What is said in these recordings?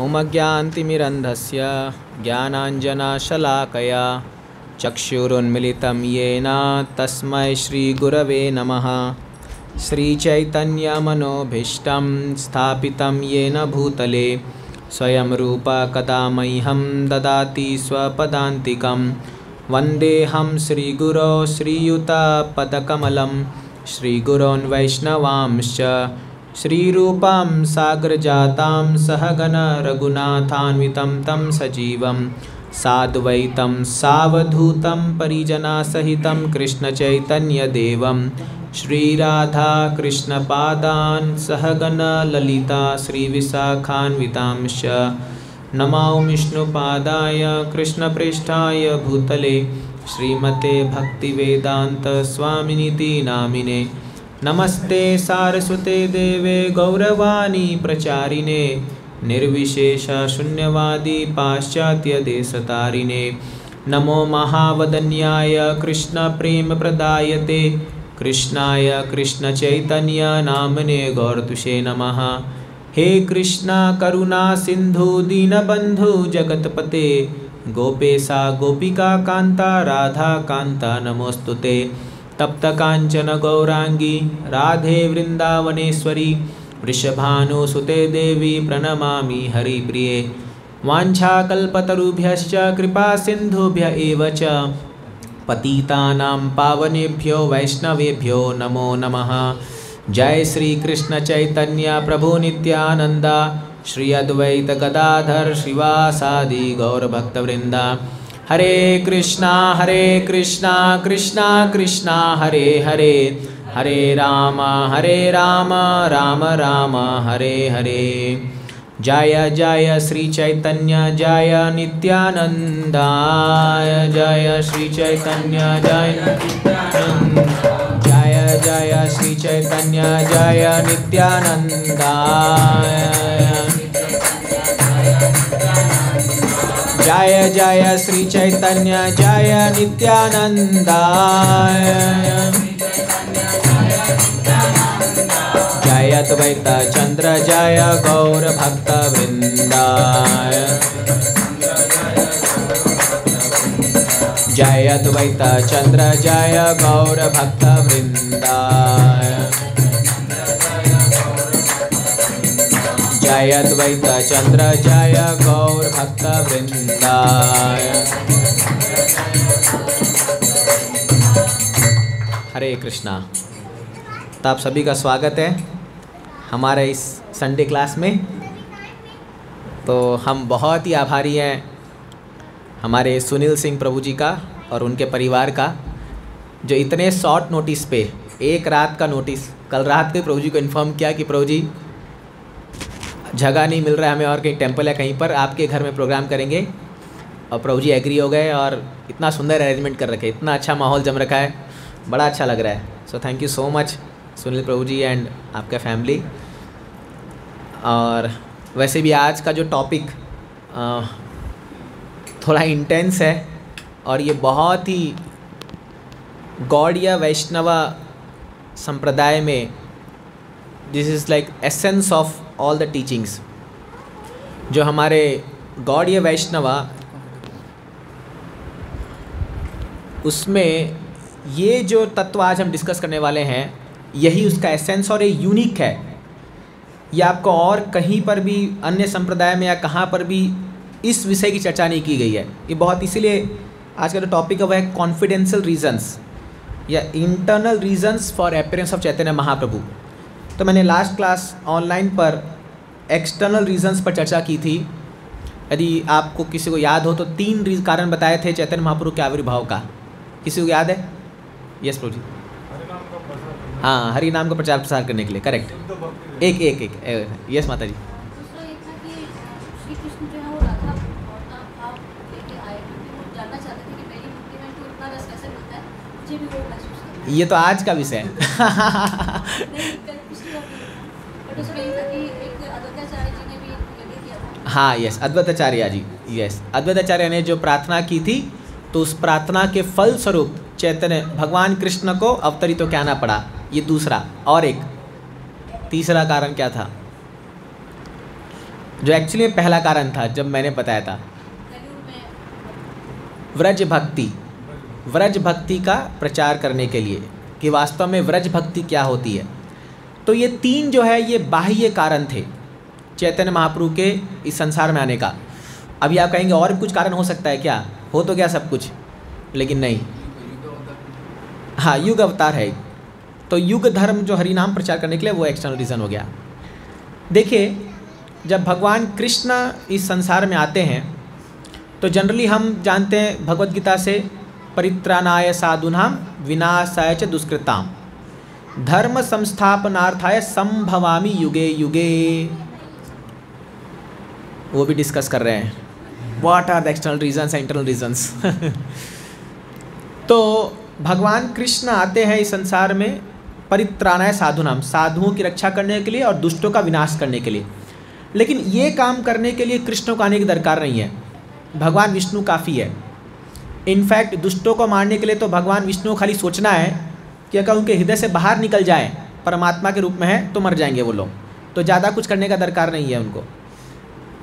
ओमज्ञानतिमिरन्धस्य ज्ञानाञ्जनशलाकया चक्षुरुन्मिलितं येन तस्मै श्रीगुरवे नमः। श्रीचैतन्यमनोभीष्टं स्थापितं येन भूतले स्वयं रूपा कदा मह्यं ददाति स्वपदान्तिकं। वन्देऽहं श्रीगुरो श्रीयुतपदकमलं श्रीगुरोन् वैष्णवांश्च श्रीरूपां साग्रजातां सहगण रघुनाथान्वितं तं सजीवं साद्वैतं सावधूतं परिजनसहितं कृष्णचैतन्यदेवं श्रीराधा कृष्णपादान् सहगण ललिता श्रीविशाखान्वितांश्च नमो विष्णुपादाय कृष्णप्रेष्ठाय भूतले श्रीमते भक्तिवेदांत स्वामिनिति नामिने। नमस्ते सारस्वते देवे गौरवाणी प्रचारिणे निर्विशेष शून्यवादी पाश्चात्य देशतारिणे। नमो महावदन्याय कृष्ण प्रेम प्रदायते कृष्णाय कृष्ण चैतन्य नामने गौरतुषे नमः। हे कृष्णा करुणा सिंधु दीनबंधु जगतपते गोपेशा गोपिका कांता राधा कांता नमोस्तुते। तप्त कांचन गौरांगी राधे वृंदावनेश्वरी वृषभानुसुते देवी प्रणमामि हरिप्रिये। वाञ्छाकल्पतरुभ्यश्च कृपा सिन्धुभ्य एव च पतितानां पावनेभ्यो वैष्णवेभ्यो नमो नमः। जय श्री कृष्ण चैतन्य प्रभु नित्यानंद श्री अद्वैत गदाधर श्रीवासादि गौरभक्तवृंदा। हरे कृष्णा कृष्णा कृष्णा हरे हरे हरे राम राम राम हरे हरे। जय जय श्री चैतन्य जय नित्यानंद जय श्री चैतन्य जय जय जय श्री चैतन्य जय नित्यानंद जय जय श्री चैतन्य जय नित्यानंद जय अद्वैत चंद्र जय गौर भक्त वृंदा जय अद्वैत चंद्र जय गौर भक्त वृंदा जय अद्वैत चंद्र जय गौर भक्त वृंदा। हरे कृष्णा। तो आप सभी का स्वागत है हमारे इस संडे क्लास में। तो हम बहुत ही आभारी हैं हमारे सुनील सिंह प्रभु जी का और उनके परिवार का, जो इतने शॉर्ट नोटिस पे एक रात का नोटिस, कल रात को प्रभु जी को इन्फॉर्म किया कि प्रभु जी जगह नहीं मिल रहा है हमें और कहीं टेंपल है कहीं पर, आपके घर में प्रोग्राम करेंगे। और प्रभु जी एग्री हो गए और इतना सुंदर अरेंजमेंट कर रखे, इतना अच्छा माहौल जम रखा है, बड़ा अच्छा लग रहा है। So thank you so much Sunil Prabhu ji and आपका फैमिली। और वैसे भी आज का जो टॉपिक थोड़ा इंटेंस है और ये बहुत ही गौड़ीय वैष्णव संप्रदाय में this is like essence of all the teachings. जो हमारे गौड़ीय वैष्णव उसमें ये जो तत्व आज हम डिस्कस करने वाले हैं यही उसका एसेंस और ये यूनिक है। ये आपको और कहीं पर भी अन्य संप्रदाय में या कहाँ पर भी इस विषय की चर्चा नहीं की गई है। ये बहुत इसीलिए आज का जो टॉपिक है वह है कॉन्फिडेंशियल रीजंस या internal reasons for appearance of Chaitanya Mahaprabhu. तो मैंने लास्ट क्लास ऑनलाइन पर एक्सटर्नल रीजंस पर चर्चा की थी। यदि आपको किसी को याद हो तो 3 कारण बताए थे चैतन्य महाप्रभु के आविर्भाव का। किसी को याद है? यस प्रभु जी। हाँ, हरि नाम का प्रचार प्रसार करने के लिए, करेक्ट। एक यस माता जी। ये तो आज का विषय है। हाँ यस, अद्वैताचार्य जी, यस अद्वैताचार्य ने जो प्रार्थना की थी तो उस प्रार्थना के फल स्वरूप चैतन्य भगवान कृष्ण को अवतरित होकर आना पड़ा। ये दूसरा। और एक तीसरा कारण क्या था? जो एक्चुअली पहला कारण था जब मैंने बताया था। व्रज भक्ति, व्रज भक्ति का प्रचार करने के लिए कि वास्तव में व्रज भक्ति क्या होती है। तो ये तीन जो है ये बाह्य कारण थे चैतन्य महाप्रभु के इस संसार में आने का। अभी आप कहेंगे और भी कुछ कारण हो सकता है क्या, हो तो क्या सब कुछ, लेकिन नहीं। हाँ, युग अवतार है, तो युग धर्म जो हरिनाम प्रचार करने के लिए वो एक्सटर्नल रीज़न हो गया। देखिए, जब भगवान कृष्ण इस संसार में आते हैं तो जनरली हम जानते हैं भगवद गीता से, परित्राणाय साधूनां विनाशाय च दुष्कृताम धर्म संस्थापनार्थाय संभवामि युगे युगे, वो भी डिस्कस कर रहे हैं what are the external reasons and internal reasons. तो भगवान कृष्ण आते हैं इस संसार में परित्राणाय साधूनाम, साधुओं की रक्षा करने के लिए और दुष्टों का विनाश करने के लिए। लेकिन ये काम करने के लिए कृष्ण को आने की दरकार नहीं है, भगवान विष्णु काफ़ी है। इनफैक्ट दुष्टों को मारने के लिए तो भगवान विष्णु को खाली सोचना है कि अगर उनके हृदय से बाहर निकल जाए, परमात्मा के रूप में है, तो मर जाएंगे वो लोग, तो ज़्यादा कुछ करने का दरकार नहीं है उनको।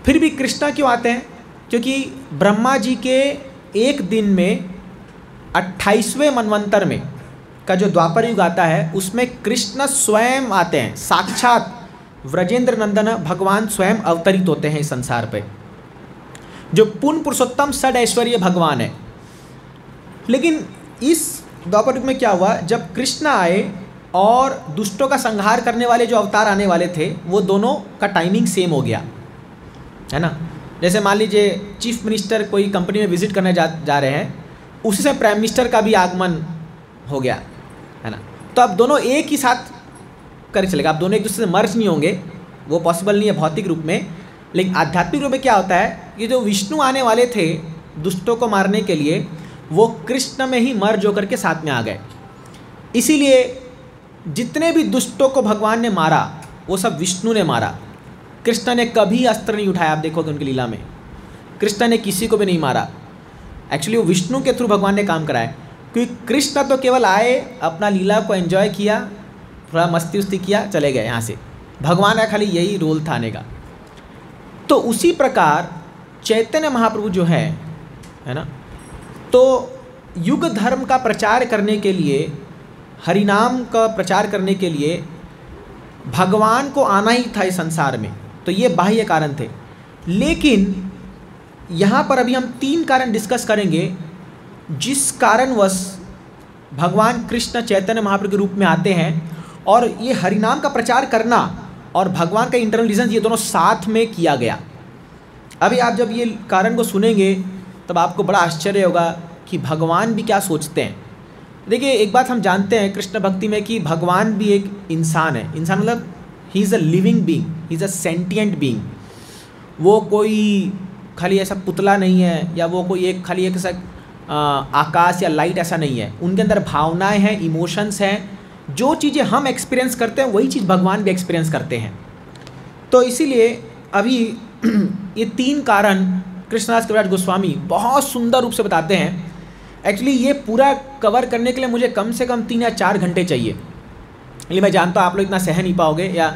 फिर भी कृष्ण क्यों आते हैं? क्योंकि ब्रह्मा जी के एक दिन में 28वें मनवंतर में का जो द्वापर युग आता है उसमें कृष्ण स्वयं आते हैं, साक्षात व्रजेंद्र नंदन भगवान स्वयं अवतरित होते हैं इस संसार पे, जो पूर्ण पुरुषोत्तम षड ऐश्वर्य भगवान है। लेकिन इस द्वापर युग में क्या हुआ, जब कृष्ण आए और दुष्टों का संहार करने वाले जो अवतार आने वाले थे वो दोनों का टाइमिंग सेम हो गया, है ना। जैसे मान लीजिए चीफ मिनिस्टर कोई कंपनी में विजिट करने जा रहे हैं, उसी से प्राइम मिनिस्टर का भी आगमन हो गया, है ना। तो अब दोनों एक ही साथ कर चलेगा, अब दोनों एक दूसरे से मर्ज नहीं होंगे, वो पॉसिबल नहीं है भौतिक रूप में। लेकिन आध्यात्मिक रूप में क्या होता है, ये जो विष्णु आने वाले थे दुष्टों को मारने के लिए, वो कृष्ण में ही मर्ज होकर के साथ में आ गए। इसीलिए जितने भी दुष्टों को भगवान ने मारा वो सब विष्णु ने मारा, कृष्ण ने कभी अस्त्र नहीं उठाया। आप देखोगे उनकी लीला में कृष्ण ने किसी को भी नहीं मारा, एक्चुअली वो विष्णु के थ्रू भगवान ने काम कराया। क्योंकि कृष्ण तो केवल आए, अपना लीला को एंजॉय किया, थोड़ा मस्ती उस्ती किया, चले गए यहाँ से। भगवान का खाली यही रोल था आने का। तो उसी प्रकार चैतन्य महाप्रभु जो है ना, तो युग धर्म का प्रचार करने के लिए, हरिनाम का प्रचार करने के लिए भगवान को आना ही था इस संसार में। तो ये बाह्य कारण थे। लेकिन यहाँ पर अभी हम तीन कारण डिस्कस करेंगे जिस कारणवश भगवान कृष्ण चैतन्य महाप्रभु के रूप में आते हैं, और ये हरिनाम का प्रचार करना और भगवान का इंटरनल रीजन ये दोनों साथ में किया गया। अभी आप जब ये कारण को सुनेंगे तब आपको बड़ा आश्चर्य होगा कि भगवान भी क्या सोचते हैं। देखिए, एक बात हम जानते हैं कृष्ण भक्ति में कि भगवान भी एक इंसान है। इंसान मतलब he is a living being, he is a sentient being. वो कोई खाली ऐसा पुतला नहीं है, या वो कोई एक खाली एक ऐसा आकाश या लाइट ऐसा नहीं है। उनके अंदर भावनाएं हैं, इमोशंस हैं। जो चीज़ें हम एक्सपीरियंस करते हैं वही चीज़ भगवान भी एक्सपीरियंस करते हैं। तो इसीलिए अभी ये तीन कारण कृष्णदास कविराज गोस्वामी बहुत सुंदर रूप से बताते हैं। एक्चुअली ये पूरा कवर करने के लिए मुझे कम से कम 3 या 4 घंटे चाहिए, लेकिन मैं जानता हूँ आप लोग इतना सह नहीं पाओगे या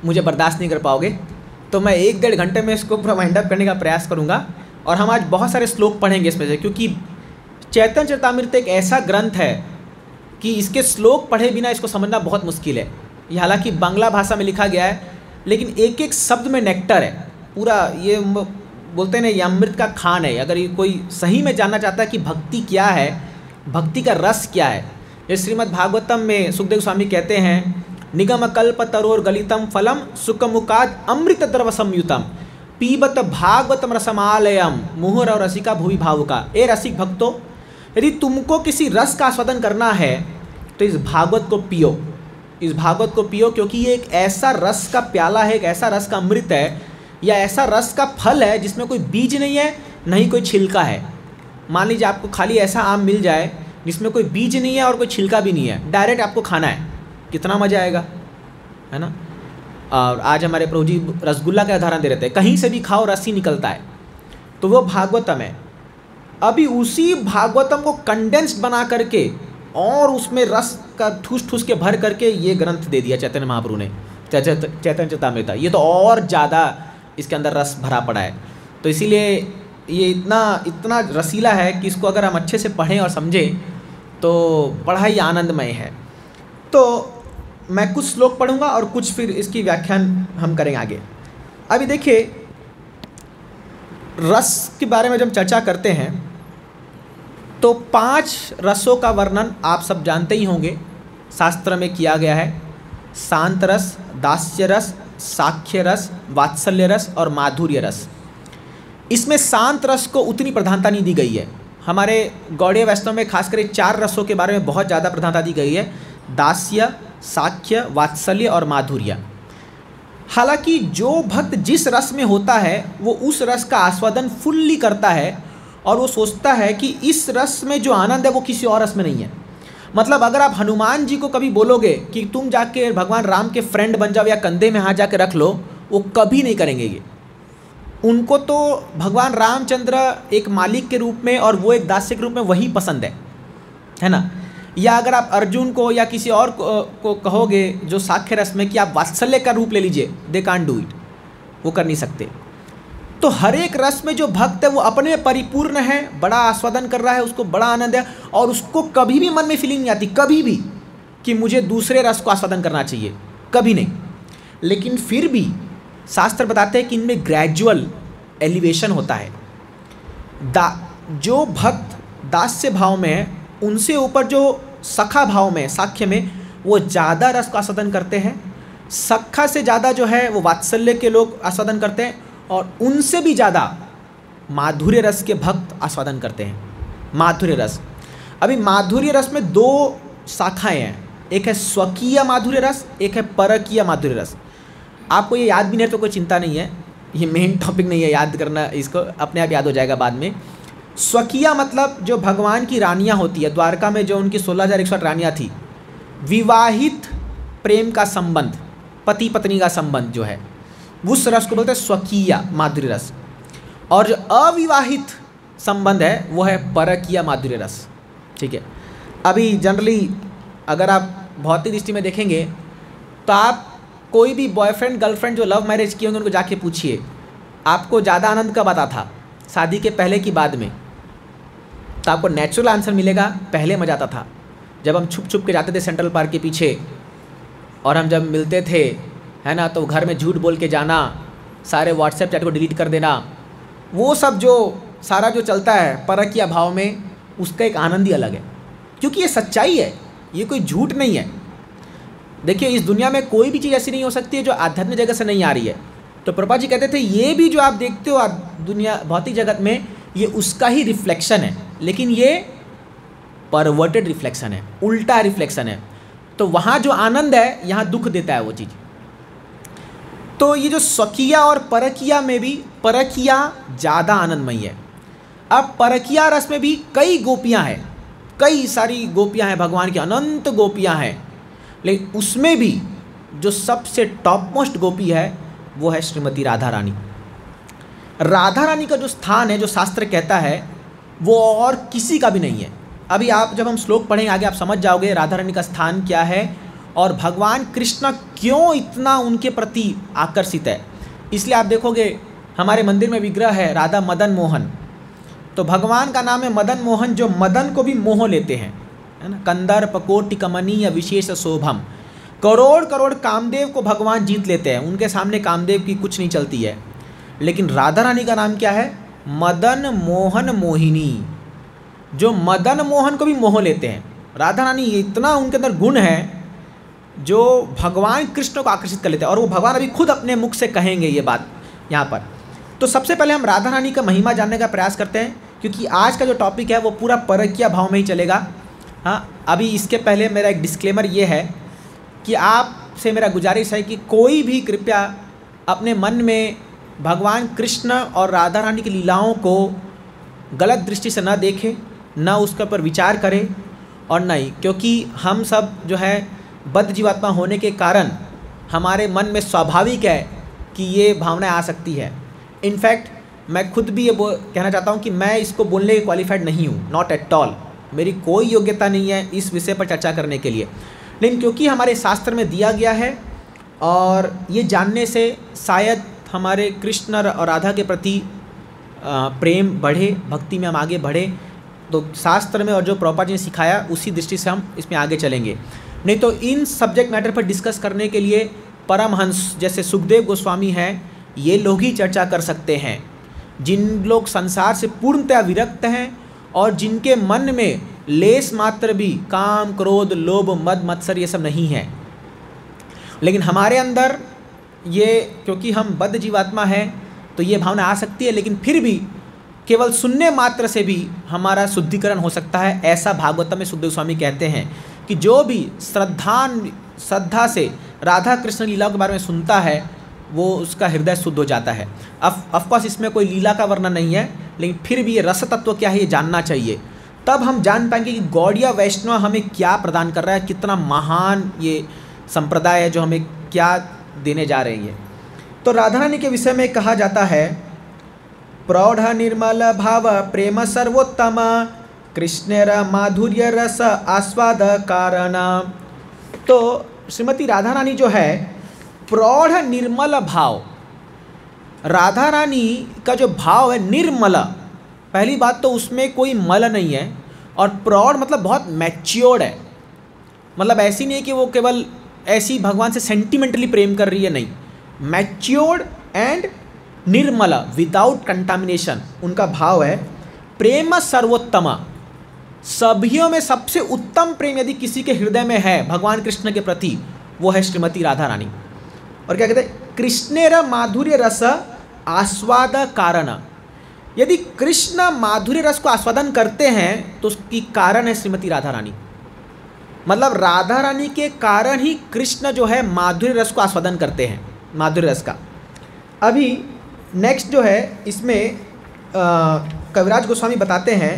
मुझे बर्दाश्त नहीं कर पाओगे, तो मैं 1-1.5 घंटे में इसको पूरा वाइंड अप करने का प्रयास करूँगा। और हम आज बहुत सारे श्लोक पढ़ेंगे इसमें से, क्योंकि चैतन्य चरितामृत एक ऐसा ग्रंथ है कि इसके श्लोक पढ़े बिना इसको समझना बहुत मुश्किल है। ये हालांकि बांग्ला भाषा में लिखा गया है, लेकिन एक एक शब्द में नेक्टर है पूरा। ये बोलते हैं ना, ये अमृत का खान है। अगर ये कोई सही में जानना चाहता है कि भक्ति क्या है, भक्ति का रस क्या है, ये श्रीमद् भागवतम में सुखदेव स्वामी कहते हैं, निगम कल्प तरोर गलितम फलम सुखमुखाद अमृत द्रव संयुतम पीबत भागवतम रसमालयम मुहुर और रसिका भूवि भावुका। ए रसिक भक्तों, यदि तुमको किसी रस का आस्वादन करना है तो इस भागवत को पियो, इस भागवत को पियो, क्योंकि ये एक ऐसा रस का प्याला है, एक ऐसा रस का अमृत है, या ऐसा रस का फल है जिसमें कोई बीज नहीं है, नहीं कोई छिलका है। मान लीजिए आपको खाली ऐसा आम मिल जाए जिसमें कोई बीज नहीं है और कोई छिलका भी नहीं है, डायरेक्ट आपको खाना है, कितना मज़ा आएगा, है ना। और आज हमारे प्रभु जी रसगुल्ला का उदाहरण दे रहे थे, कहीं से भी खाओ रस ही निकलता है, तो वो भागवतम है। अभी उसी भागवतम को कंडेंस्ड बना करके और उसमें रस का ठूस ठूस के भर करके ये ग्रंथ दे दिया चैतन्य महाप्रभु ने, चैतन्य चरितामृत। ये तो और ज़्यादा इसके अंदर रस भरा पड़ा है। तो इसीलिए ये इतना रसीला है कि इसको अगर हम अच्छे से पढ़ें और समझें तो पढ़ाई आनंदमय है। तो मैं कुछ श्लोक पढ़ूंगा और कुछ फिर इसकी व्याख्यान हम करेंगे आगे। अभी देखिए, रस के बारे में जब चर्चा करते हैं तो 5 रसों का वर्णन आप सब जानते ही होंगे, शास्त्र में किया गया है। शांत रस, दास्य रस, साख्य रस, वात्सल्य रस और माधुर्य रस। इसमें शांत रस को उतनी प्रधानता नहीं दी गई है। हमारे गौड़ीय वैष्णव में खासकर 4 रसों के बारे में बहुत ज़्यादा प्रधानता दी गई है, दास्य, साख्य, वात्सल्य और माधुर्य। हालांकि जो भक्त जिस रस में होता है वो उस रस का आस्वादन फुल्ली करता है और वो सोचता है कि इस रस में जो आनंद है वो किसी और रस में नहीं है। मतलब अगर आप हनुमान जी को कभी बोलोगे कि तुम जाके भगवान राम के फ्रेंड बन जाओ या कंधे में हाथ जाके रख लो, वो कभी नहीं करेंगे ये। उनको तो भगवान रामचंद्र एक मालिक के रूप में और वो एक दास्य के रूप में वही पसंद है ना। या अगर आप अर्जुन को या किसी और को कहोगे जो साख्य रस में कि आप वात्सल्य का रूप ले लीजिए, दे कांट डू इट, वो कर नहीं सकते। तो हर एक रस में जो भक्त है वो अपने में परिपूर्ण है, बड़ा आस्वादन कर रहा है, उसको बड़ा आनंद है और उसको कभी भी मन में फीलिंग नहीं आती, कभी भी, कि मुझे दूसरे रस को आस्वादन करना चाहिए, कभी नहीं। लेकिन फिर भी शास्त्र बताते हैं कि इनमें ग्रेजुअल एलिवेशन होता है। जो भक्त दास्य भाव में है उनसे ऊपर जो सखा भाव में, साख्य में, वो ज़्यादा रस को आस्वादन करते हैं। सखा से ज़्यादा जो है वो वात्सल्य के लोग आस्वादन करते हैं और उनसे भी ज़्यादा माधुर्य रस के भक्त आस्वादन करते हैं, माधुर्य रस। अभी माधुर्य रस में 2 शाखाएं हैं, एक है स्वकीय माधुर्य रस, एक है परकीय माधुर्य रस। आपको ये याद भी नहीं है तो कोई चिंता नहीं है, ये मेन टॉपिक नहीं है याद करना, इसको अपने आप याद हो जाएगा बाद में। स्वकीय मतलब जो भगवान की रानियां होती है, द्वारका में जो उनकी 16,108 रानियां थी, विवाहित प्रेम का संबंध, पति पत्नी का संबंध जो है, उस रस को बोलते हैं स्वकीय माधुर्य रस। और जो अविवाहित संबंध है वो है परकीय माधुर्य रस। ठीक है। अभी जनरली अगर आप भौतिक दृष्टि में देखेंगे तो आप कोई भी बॉयफ्रेंड गर्लफ्रेंड जो लव मैरिज किए होंगे उनको जाके पूछिए आपको ज़्यादा आनंद कब आता था, शादी के पहले कि बाद में। तो आपको नेचुरल आंसर मिलेगा, पहले मज़ा आता था जब हम छुप छुप के जाते थे सेंट्रल पार्क के पीछे और हम जब मिलते थे, है ना, तो घर में झूठ बोल के जाना, सारे व्हाट्सएप चैट को डिलीट कर देना, वो सब जो सारा जो चलता है परकीय भाव में, उसका एक आनंद ही अलग है, क्योंकि ये सच्चाई है, ये कोई झूठ नहीं है। देखिए इस दुनिया में कोई भी चीज़ ऐसी नहीं हो सकती है जो आध्यात्मिक जगत से नहीं आ रही है। तो प्रभुपाद जी कहते थे ये भी जो आप देखते हो दुनिया भौतिक जगत में, ये उसका ही रिफ्लेक्शन है, लेकिन ये परवर्टेड रिफ्लेक्शन है, उल्टा रिफ्लेक्शन है। तो वहाँ जो आनंद है यहाँ दुख देता है वो चीज़। तो ये जो स्वकीय और परकीय में भी परकीय ज़्यादा आनंदमयी है। अब परकीय रस में भी कई गोपियाँ हैं, कई सारी गोपियाँ हैं, भगवान की अनंत गोपियाँ हैं, लेकिन उसमें भी जो सबसे टॉप मोस्ट गोपी है वो है श्रीमती राधा रानी। राधा रानी का जो स्थान है, जो शास्त्र कहता है, वो और किसी का भी नहीं है। अभी आप जब हम श्लोक पढ़ेंगे आगे आप समझ जाओगे राधा रानी का स्थान क्या है और भगवान कृष्ण क्यों इतना उनके प्रति आकर्षित है। इसलिए आप देखोगे हमारे मंदिर में विग्रह है राधा मदन मोहन, तो भगवान का नाम है मदन मोहन, जो मदन को भी मोह लेते हैं, है ना। कंदर्प कोटि कमनीय विशेष शोभम, करोड़ करोड़ कामदेव को भगवान जीत लेते हैं, उनके सामने कामदेव की कुछ नहीं चलती है। लेकिन राधा रानी का नाम क्या है? मदन मोहन मोहिनी, जो मदन मोहन को भी मोह लेते हैं। राधा रानी इतना उनके अंदर गुण है जो भगवान कृष्ण को आकर्षित कर लेते हैं, और वो भगवान अभी खुद अपने मुख से कहेंगे ये बात यहाँ पर। तो सबसे पहले हम राधा रानी का महिमा जानने का प्रयास करते हैं, क्योंकि आज का जो टॉपिक है वो पूरा परकीय भाव में ही चलेगा। हाँ, अभी इसके पहले मेरा एक डिस्क्लेमर ये है कि आपसे मेरा गुजारिश है कि कोई भी कृपया अपने मन में भगवान कृष्ण और राधा रानी की लीलाओं को गलत दृष्टि से न देखे, न उसके ऊपर विचार करे, और नहीं, क्योंकि हम सब जो है बद्ध जीवात्मा होने के कारण हमारे मन में स्वाभाविक है कि ये भावनाएं आ सकती है। इनफैक्ट मैं खुद भी ये कहना चाहता हूँ कि मैं इसको बोलने के क्वालिफाइड नहीं हूँ, नॉट एट ऑल। मेरी कोई योग्यता नहीं है इस विषय पर चर्चा करने के लिए, लेकिन क्योंकि हमारे शास्त्र में दिया गया है और ये जानने से शायद हमारे कृष्ण और राधा के प्रति प्रेम बढ़े, भक्ति में हम आगे बढ़े, तो शास्त्र में और जो प्रभुपाद जी ने सिखाया उसी दृष्टि से हम इसमें आगे चलेंगे। नहीं तो इन सब्जेक्ट मैटर पर डिस्कस करने के लिए परमहंस जैसे सुखदेव गोस्वामी हैं, ये लोग ही चर्चा कर सकते हैं। जिन लोग संसार से पूर्णतया विरक्त हैं और जिनके मन में लेस मात्र भी काम, क्रोध, लोभ, मद, मत्सर ये सब नहीं है। लेकिन हमारे अंदर ये, क्योंकि हम बद्ध जीवात्मा हैं तो ये भावना आ सकती है, लेकिन फिर भी केवल सुनने मात्र से भी हमारा शुद्धिकरण हो सकता है। ऐसा भागवतम में सुखदेव स्वामी कहते हैं कि जो भी श्रद्धा से राधा कृष्ण लीलाओं के बारे में सुनता है वो उसका हृदय शुद्ध हो जाता है। ऑफकोर्स इसमें कोई लीला का वर्णन नहीं है, लेकिन फिर भी ये रस तत्व क्या है ये जानना चाहिए। तब हम जान पाएंगे कि गौड़िया वैष्णव हमें क्या प्रदान कर रहा है, कितना महान ये संप्रदाय है जो हमें क्या देने जा रही है। तो राधा रानी के विषय में कहा जाता है, प्रौढ़ निर्मल भाव प्रेम सर्वोत्तम कृष्णेर माधुर्य रस आस्वाद कारण। तो श्रीमती राधा रानी जो है, प्रौढ़ निर्मल भाव, राधा रानी का जो भाव है निर्मल, पहली बात तो उसमें कोई मल नहीं है, और प्रौढ़ मतलब बहुत मैच्योर्ड है। मतलब ऐसी नहीं है कि वो केवल ऐसी भगवान से सेंटिमेंटली प्रेम कर रही है, नहीं, matured and Nirmal without contamination उनका भाव है। प्रेम सर्वोत्तम, सभियों में सबसे उत्तम प्रेम यदि किसी के हृदय में है भगवान कृष्ण के प्रति, वो है श्रीमती राधा रानी। और क्या कहते हैं, कृष्णेर माधुर्य रस आस्वाद कारण। यदि कृष्ण माधुर्य रस को आस्वादन करते हैं तो उसकी कारण है श्रीमती राधा रानी। मतलब राधा रानी के कारण ही कृष्ण जो है माधुर्य रस को आस्वादन करते हैं, माधुर्य रस का। अभी नेक्स्ट जो है इसमें कविराज गोस्वामी बताते हैं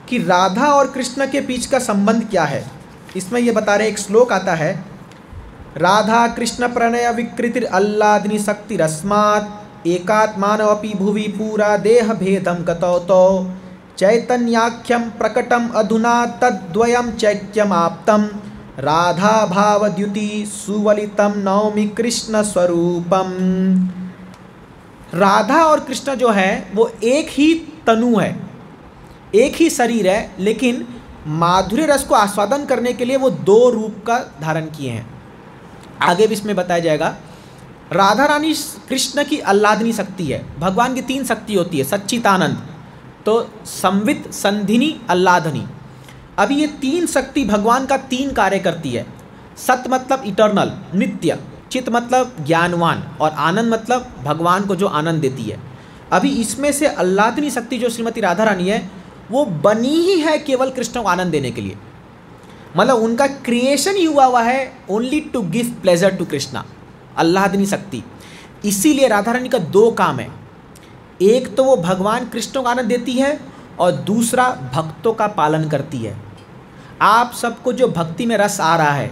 कि राधा और कृष्ण के बीच का संबंध क्या है। इसमें ये बता रहे, एक श्लोक आता है, राधा कृष्ण प्रणय विकृतिर अल्लादिनी शक्ति रस्मात् एकात्मानवपि भुवि पूरा देह भेदम गतौ तो चैतन्याख्यम प्रकटम अधुना तद्वयम चैक्यमाप्तम राधा भावद्युति सुवलितम नौमि कृष्ण स्वरूपम। राधा और कृष्ण जो है वो एक ही तनु है, एक ही शरीर है, लेकिन माधुर्य रस को आस्वादन करने के लिए वो दो रूप का धारण किए हैं। आगे भी इसमें बताया जाएगा। राधा रानी कृष्ण की आह्लादनी शक्ति है। भगवान की तीन शक्ति होती है, सच्चिदानंद, तो संवित, संधिनी, आह्लादनी। अभी ये तीन शक्ति भगवान का तीन कार्य करती है। सत मतलब इटर्नल, नित्य, चित मतलब ज्ञानवान, और आनंद मतलब भगवान को जो आनंद देती है। अभी इसमें से आह्लादनी शक्ति जो श्रीमती राधा रानी है वो बनी ही है केवल कृष्ण को आनंद देने के लिए। मतलब उनका क्रिएशन ही हुआ है only to give pleasure to Krishna, आह्लादनी शक्ति। इसीलिए राधा रानी का दो काम है, एक तो वो भगवान कृष्ण को आनंद देती है और दूसरा भक्तों का पालन करती है। आप सबको जो भक्ति में रस आ रहा है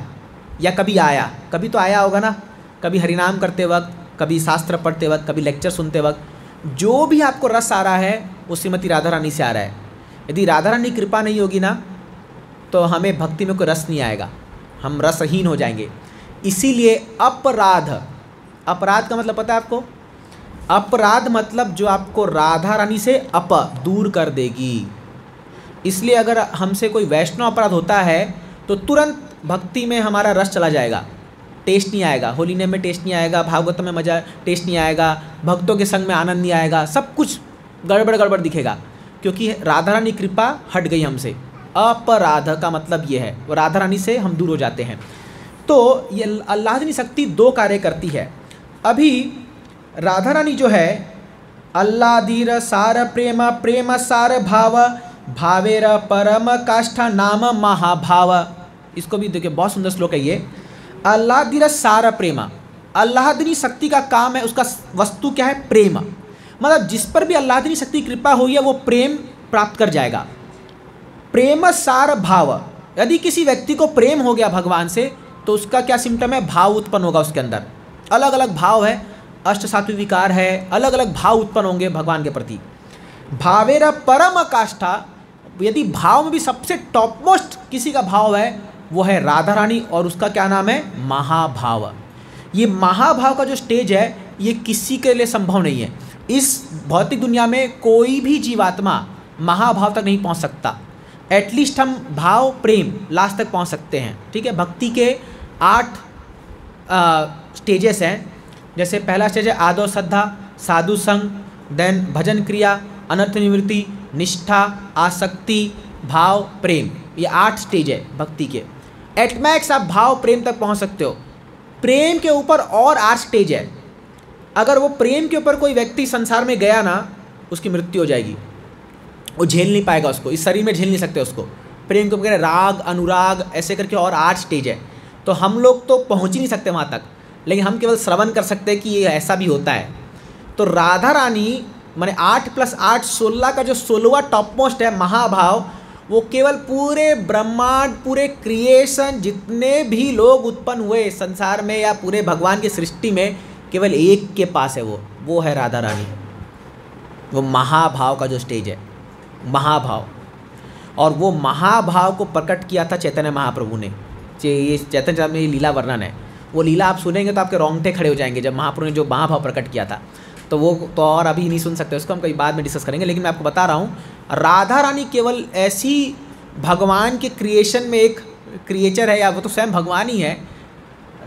या कभी आया, कभी तो आया होगा ना, कभी हरिनाम करते वक्त, कभी शास्त्र पढ़ते वक्त, कभी लेक्चर सुनते वक्त, जो भी आपको रस आ रहा है वो श्रीमती राधा रानी से आ रहा है। यदि राधा रानी की कृपा नहीं होगी ना तो हमें भक्ति में कोई रस नहीं आएगा, हम रसहीन हो जाएंगे। इसीलिए अपराध, अपराध का मतलब पता है आपको? अपराध मतलब जो आपको राधा रानी से दूर कर देगी। इसलिए अगर हमसे कोई वैष्णव अपराध होता है तो तुरंत भक्ति में हमारा रस चला जाएगा, टेस्ट नहीं आएगा, होली नेम में टेस्ट नहीं आएगा, भागवत में मजा टेस्ट नहीं आएगा, भक्तों के संग में आनंद नहीं आएगा, सब कुछ गड़बड़ गड़बड़ दिखेगा, क्योंकि राधा रानी कृपा हट गई हमसे। अपराध का मतलब ये है, वो राधा रानी से हम दूर हो जाते हैं। तो ये आह्लादनी शक्ति दो कार्य करती है। अभी राधा रानी जो है अल्लाधीर सार प्रेम प्रेम सार भाव भावेर परम काष्ठा नाम महाभाव। इसको भी देखिए, बहुत सुंदर श्लोक है ये। अल्लाधीर सार प्रेम, आह्लादनी शक्ति का काम है, उसका वस्तु क्या है? प्रेम। मतलब जिस पर भी आह्लादनी शक्ति कृपा हुई है वो प्रेम प्राप्त कर जाएगा। प्रेम सार भाव, यदि किसी व्यक्ति को प्रेम हो गया भगवान से तो उसका क्या सिम्टम है? भाव उत्पन्न होगा उसके अंदर। अलग अलग भाव है, अष्ट सात्विक विकार है, अलग अलग भाव उत्पन्न होंगे भगवान के प्रति। भावेर परम काष्ठा, यदि भाव में भी सबसे टॉप मोस्ट किसी का भाव है वो है राधा रानी, और उसका क्या नाम है? महाभाव। ये महाभाव का जो स्टेज है ये किसी के लिए संभव नहीं है। इस भौतिक दुनिया में कोई भी जीवात्मा महाभाव तक नहीं पहुंच सकता। एटलीस्ट हम भाव प्रेम लास्ट तक पहुंच सकते हैं, ठीक है। भक्ति के 8 स्टेजेस हैं। जैसे पहला स्टेज है आदौ श्रद्धा, साधु संग, देन भजन क्रिया, अनर्थ निवृत्ति, निष्ठा, आसक्ति, भाव, प्रेम। ये 8 स्टेज है भक्ति के। एट मैक्स आप भाव प्रेम तक पहुंच सकते हो। प्रेम के ऊपर और 8 स्टेज है। अगर वो प्रेम के ऊपर कोई व्यक्ति संसार में गया ना, उसकी मृत्यु हो जाएगी। वो झेल नहीं पाएगा उसको, इस शरीर में झेल नहीं सकते उसको। प्रेम के ऊपर राग, अनुराग, ऐसे करके और 8 स्टेज है। तो हम लोग तो पहुंच ही नहीं सकते वहाँ तक, लेकिन हम केवल श्रवण कर सकते हैं कि ये ऐसा भी होता है। तो राधा रानी माने 8 + 8 16 का जो 16वां टॉप मोस्ट है महाभाव, वो केवल पूरे ब्रह्मांड, पूरे क्रिएशन, जितने भी लोग उत्पन्न हुए संसार में या पूरे भगवान की सृष्टि में, केवल एक के पास है। वो है राधा रानी। वो महाभाव का जो स्टेज है, महाभाव। और वो महाभाव को प्रकट किया था चैतन्य महाप्रभु ने। ये चैतन्य चरितामृत में लीला वर्णन है। वो लीला आप सुनेंगे तो आपके रोंगटे खड़े हो जाएंगे, जब महाप्रभु ने जो महाभाव प्रकट किया था। तो वो तो और अभी नहीं सुन सकते, उसको हम कहीं बाद में डिस्कस करेंगे। लेकिन मैं आपको बता रहा हूँ, राधा रानी केवल ऐसी भगवान के क्रिएशन में एक क्रिएचर है, या वो तो स्वयं भगवान ही है,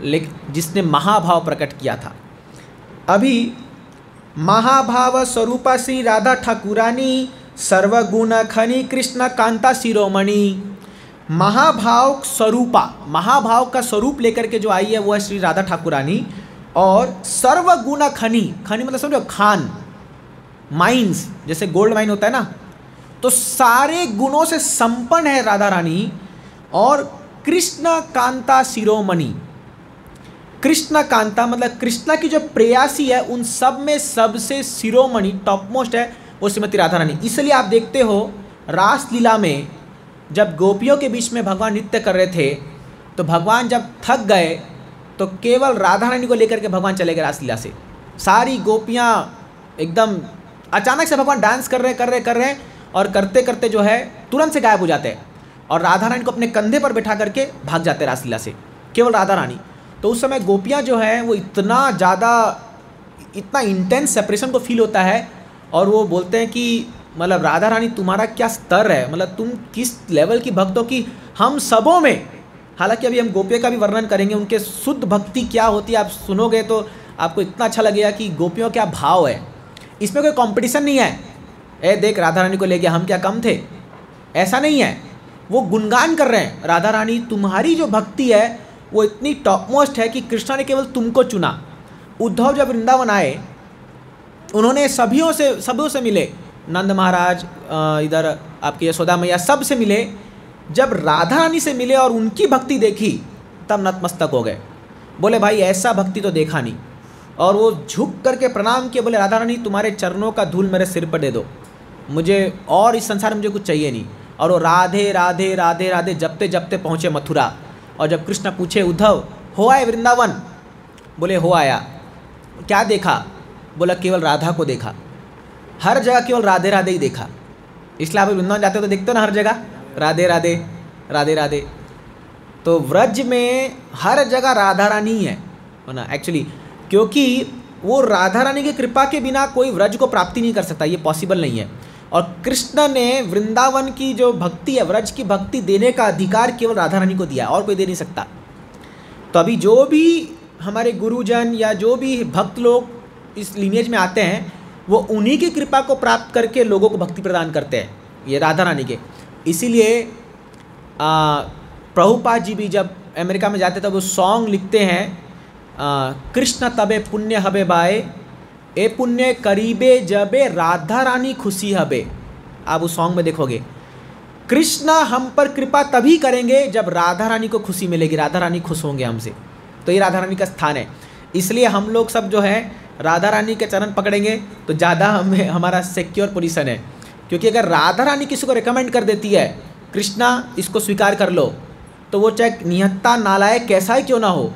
लेकिन जिसने महाभाव प्रकट किया था। अभी महाभाव स्वरूपा श्री राधा ठाकुरानी, सर्वगुण खनी कृष्ण कांता शिरोमणि। महाभाव स्वरूपा, महाभाव का स्वरूप लेकर के जो आई है वो है श्री राधा ठाकुरानी। और सर्वगुण खनी, खनी मतलब समझो खान, माइंस, जैसे गोल्ड माइन होता है ना, तो सारे गुणों से संपन्न है राधा रानी। और कृष्ण कांता शिरोमणि, कृष्ण कांता मतलब कृष्णा की जो प्रेयसी है, उन सब में सबसे शिरोमणि, टॉप मोस्ट है वो श्रीमती राधा रानी। इसलिए आप देखते हो रासलीला में जब गोपियों के बीच में भगवान नृत्य कर रहे थे, तो भगवान जब थक गए तो केवल राधा रानी को लेकर के भगवान चले गए रासलीला से। सारी गोपियाँ एकदम अचानक से भगवान डांस कर रहे हैं और करते करते जो है तुरंत से गायब हो जाते हैं, और राधा रानी को अपने कंधे पर बैठा करके भाग जाते हैं रासलीला से, केवल राधा रानी। तो उस समय गोपियाँ जो हैं वो इतना ज़्यादा, इतना इंटेंस सेपरेशन को फील होता है, और वो बोलते हैं कि मतलब राधा रानी तुम्हारा क्या स्तर है, मतलब तुम किस लेवल की भक्त हो कि हम सबों में, हालांकि अभी हम गोपियों का भी वर्णन करेंगे, उनके शुद्ध भक्ति क्या होती है आप सुनोगे तो आपको इतना अच्छा लगेगा कि गोपियों क्या भाव है। इसमें कोई कंपटीशन नहीं है, ए देख राधा रानी को ले गया, हम क्या कम थे, ऐसा नहीं है। वो गुणगान कर रहे हैं, राधा रानी तुम्हारी जो भक्ति है वो इतनी टॉप मोस्ट है कि कृष्णा ने केवल तुमको चुना। उद्धव जब वृंदावन आए, उन्होंने सबों से मिले, नंद महाराज, इधर आपके यशोदा मैया, सब से मिले। जब राधा रानी से मिले और उनकी भक्ति देखी, तब नतमस्तक हो गए। बोले भाई ऐसा भक्ति तो देखा नहीं। और वो झुक करके प्रणाम किए, बोले राधा रानी तुम्हारे चरणों का धूल मेरे सिर पर दे दो, मुझे और इस संसार में मुझे कुछ चाहिए नहीं। और वो राधे राधे राधे राधे जपते जपते पहुँचे मथुरा। और जब कृष्ण पूछे उद्धव हो आए वृंदावन, बोले हो आया, क्या देखा, बोला केवल राधा को देखा, हर जगह केवल राधे राधे ही देखा। इसलिए आप वृंदावन जाते हो तो देखते हो ना हर जगह राधे राधे राधे राधे। तो व्रज में हर जगह राधा रानी ही है ना एक्चुअली, क्योंकि वो राधा रानी की कृपा के बिना कोई व्रज को प्राप्ति नहीं कर सकता, ये पॉसिबल नहीं है। और कृष्ण ने वृंदावन की जो भक्ति है, व्रज की भक्ति देने का अधिकार केवल राधा रानी को दिया, और कोई दे नहीं सकता। तो अभी जो भी हमारे गुरुजन या जो भी भक्त लोग इस लीनिएज में आते हैं, वो उन्हीं की कृपा को प्राप्त करके लोगों को भक्ति प्रदान करते हैं, ये राधा रानी के। इसीलिए प्रभुपाद जी भी जब अमेरिका में जाते तब वो सॉन्ग लिखते हैं, कृष्ण तबे पुण्य हबे बाए, ए पुण्य करीबे जबे राधा रानी खुशी हबे। आप उस सॉन्ग में देखोगे, कृष्ण हम पर कृपा तभी करेंगे जब राधा रानी को खुशी मिलेगी, राधा रानी खुश होंगे हमसे। तो ये राधा रानी का स्थान है। इसलिए हम लोग सब जो है राधा रानी के चरण पकड़ेंगे तो ज़्यादा हमें हमारा सिक्योर पोजीशन है। क्योंकि अगर राधा रानी किसी को रिकमेंड कर देती है, कृष्णा इसको स्वीकार कर लो, तो वो चाहे निहत्ता नालायक कैसा ही क्यों ना हो,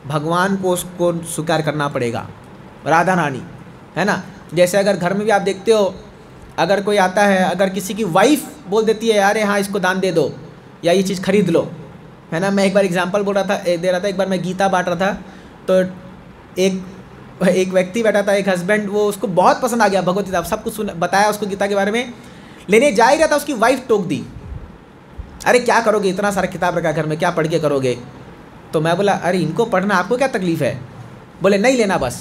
भगवान को उसको स्वीकार करना पड़ेगा, राधा रानी, है ना। जैसे अगर घर में भी आप देखते हो, अगर कोई आता है, अगर किसी की वाइफ बोल देती है अरे हाँ इसको दान दे दो या ये चीज़ खरीद लो, है ना। मैं एक बार एग्जांपल दे रहा था, एक बार मैं गीता बांट रहा था, तो एक एक व्यक्ति बैठा था, एक हस्बैंड, वो उसको बहुत पसंद आ गया भगवत गीता, सब कुछ बताया उसको गीता के बारे में, लेने जा ही रहा था, उसकी वाइफ टोक दी, अरे क्या करोगे, इतना सारा किताब रखा घर में, क्या पढ़ के करोगे। तो मैं बोला अरे इनको पढ़ना आपको क्या तकलीफ़ है। बोले नहीं लेना बस।